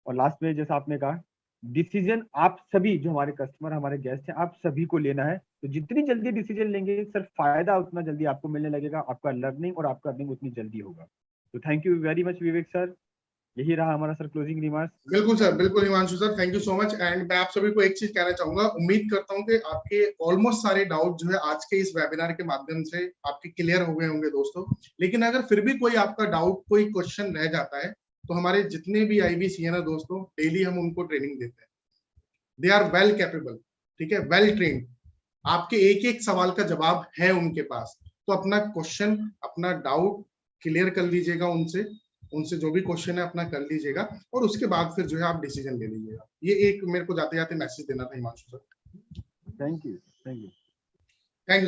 और लास्ट में जैसा आपने कहा, डिसीजन आप सभी जो हमारे कस्टमर, हमारे गेस्ट हैं, आप सभी को लेना है। तो जितनी जल्दी डिसीजन लेंगे सर, फायदा उतना जल्दी आपको मिलने लगेगा, आपका लर्निंग और आपका अर्निंग उतनी जल्दी होगा। तो thank you very much Vivek sir, यही रहा हमारा सर क्लोजिंग रिमार्क्स। बिल्कुल सर, बिल्कुल Himanshu sir, thank you so much. And मैं आप सभी को एक चीज कहना चाहूंगा, उम्मीद करता हूं कि आपके ऑलमोस्ट सारे डाउट जो है आज के इस वेबिनार के माध्यम से आपके क्लियर हो गए होंगे दोस्तों। लेकिन अगर फिर भी कोई आपका डाउट, कोई क्वेश्चन रह जाता है, तो हमारे जितने भी आईबीसी है ना दोस्तों, डेली हम उनको ट्रेनिंग देते हैं। दे आर वेल कैपेबल, ठीक है, वेल ट्रेन्ड। आपके एक एक सवाल का जवाब है उनके पास। तो अपना क्वेश्चन, अपना डाउट क्लियर कर लीजिएगा उनसे, उनसे जो भी क्वेश्चन है अपना कर लीजिएगा, और उसके बाद फिर जो है आप डिसीजन ले लीजिएगा। ये एक मेरे को जाते जाते मैसेज देना था Himanshu sir. Thank you, thank you.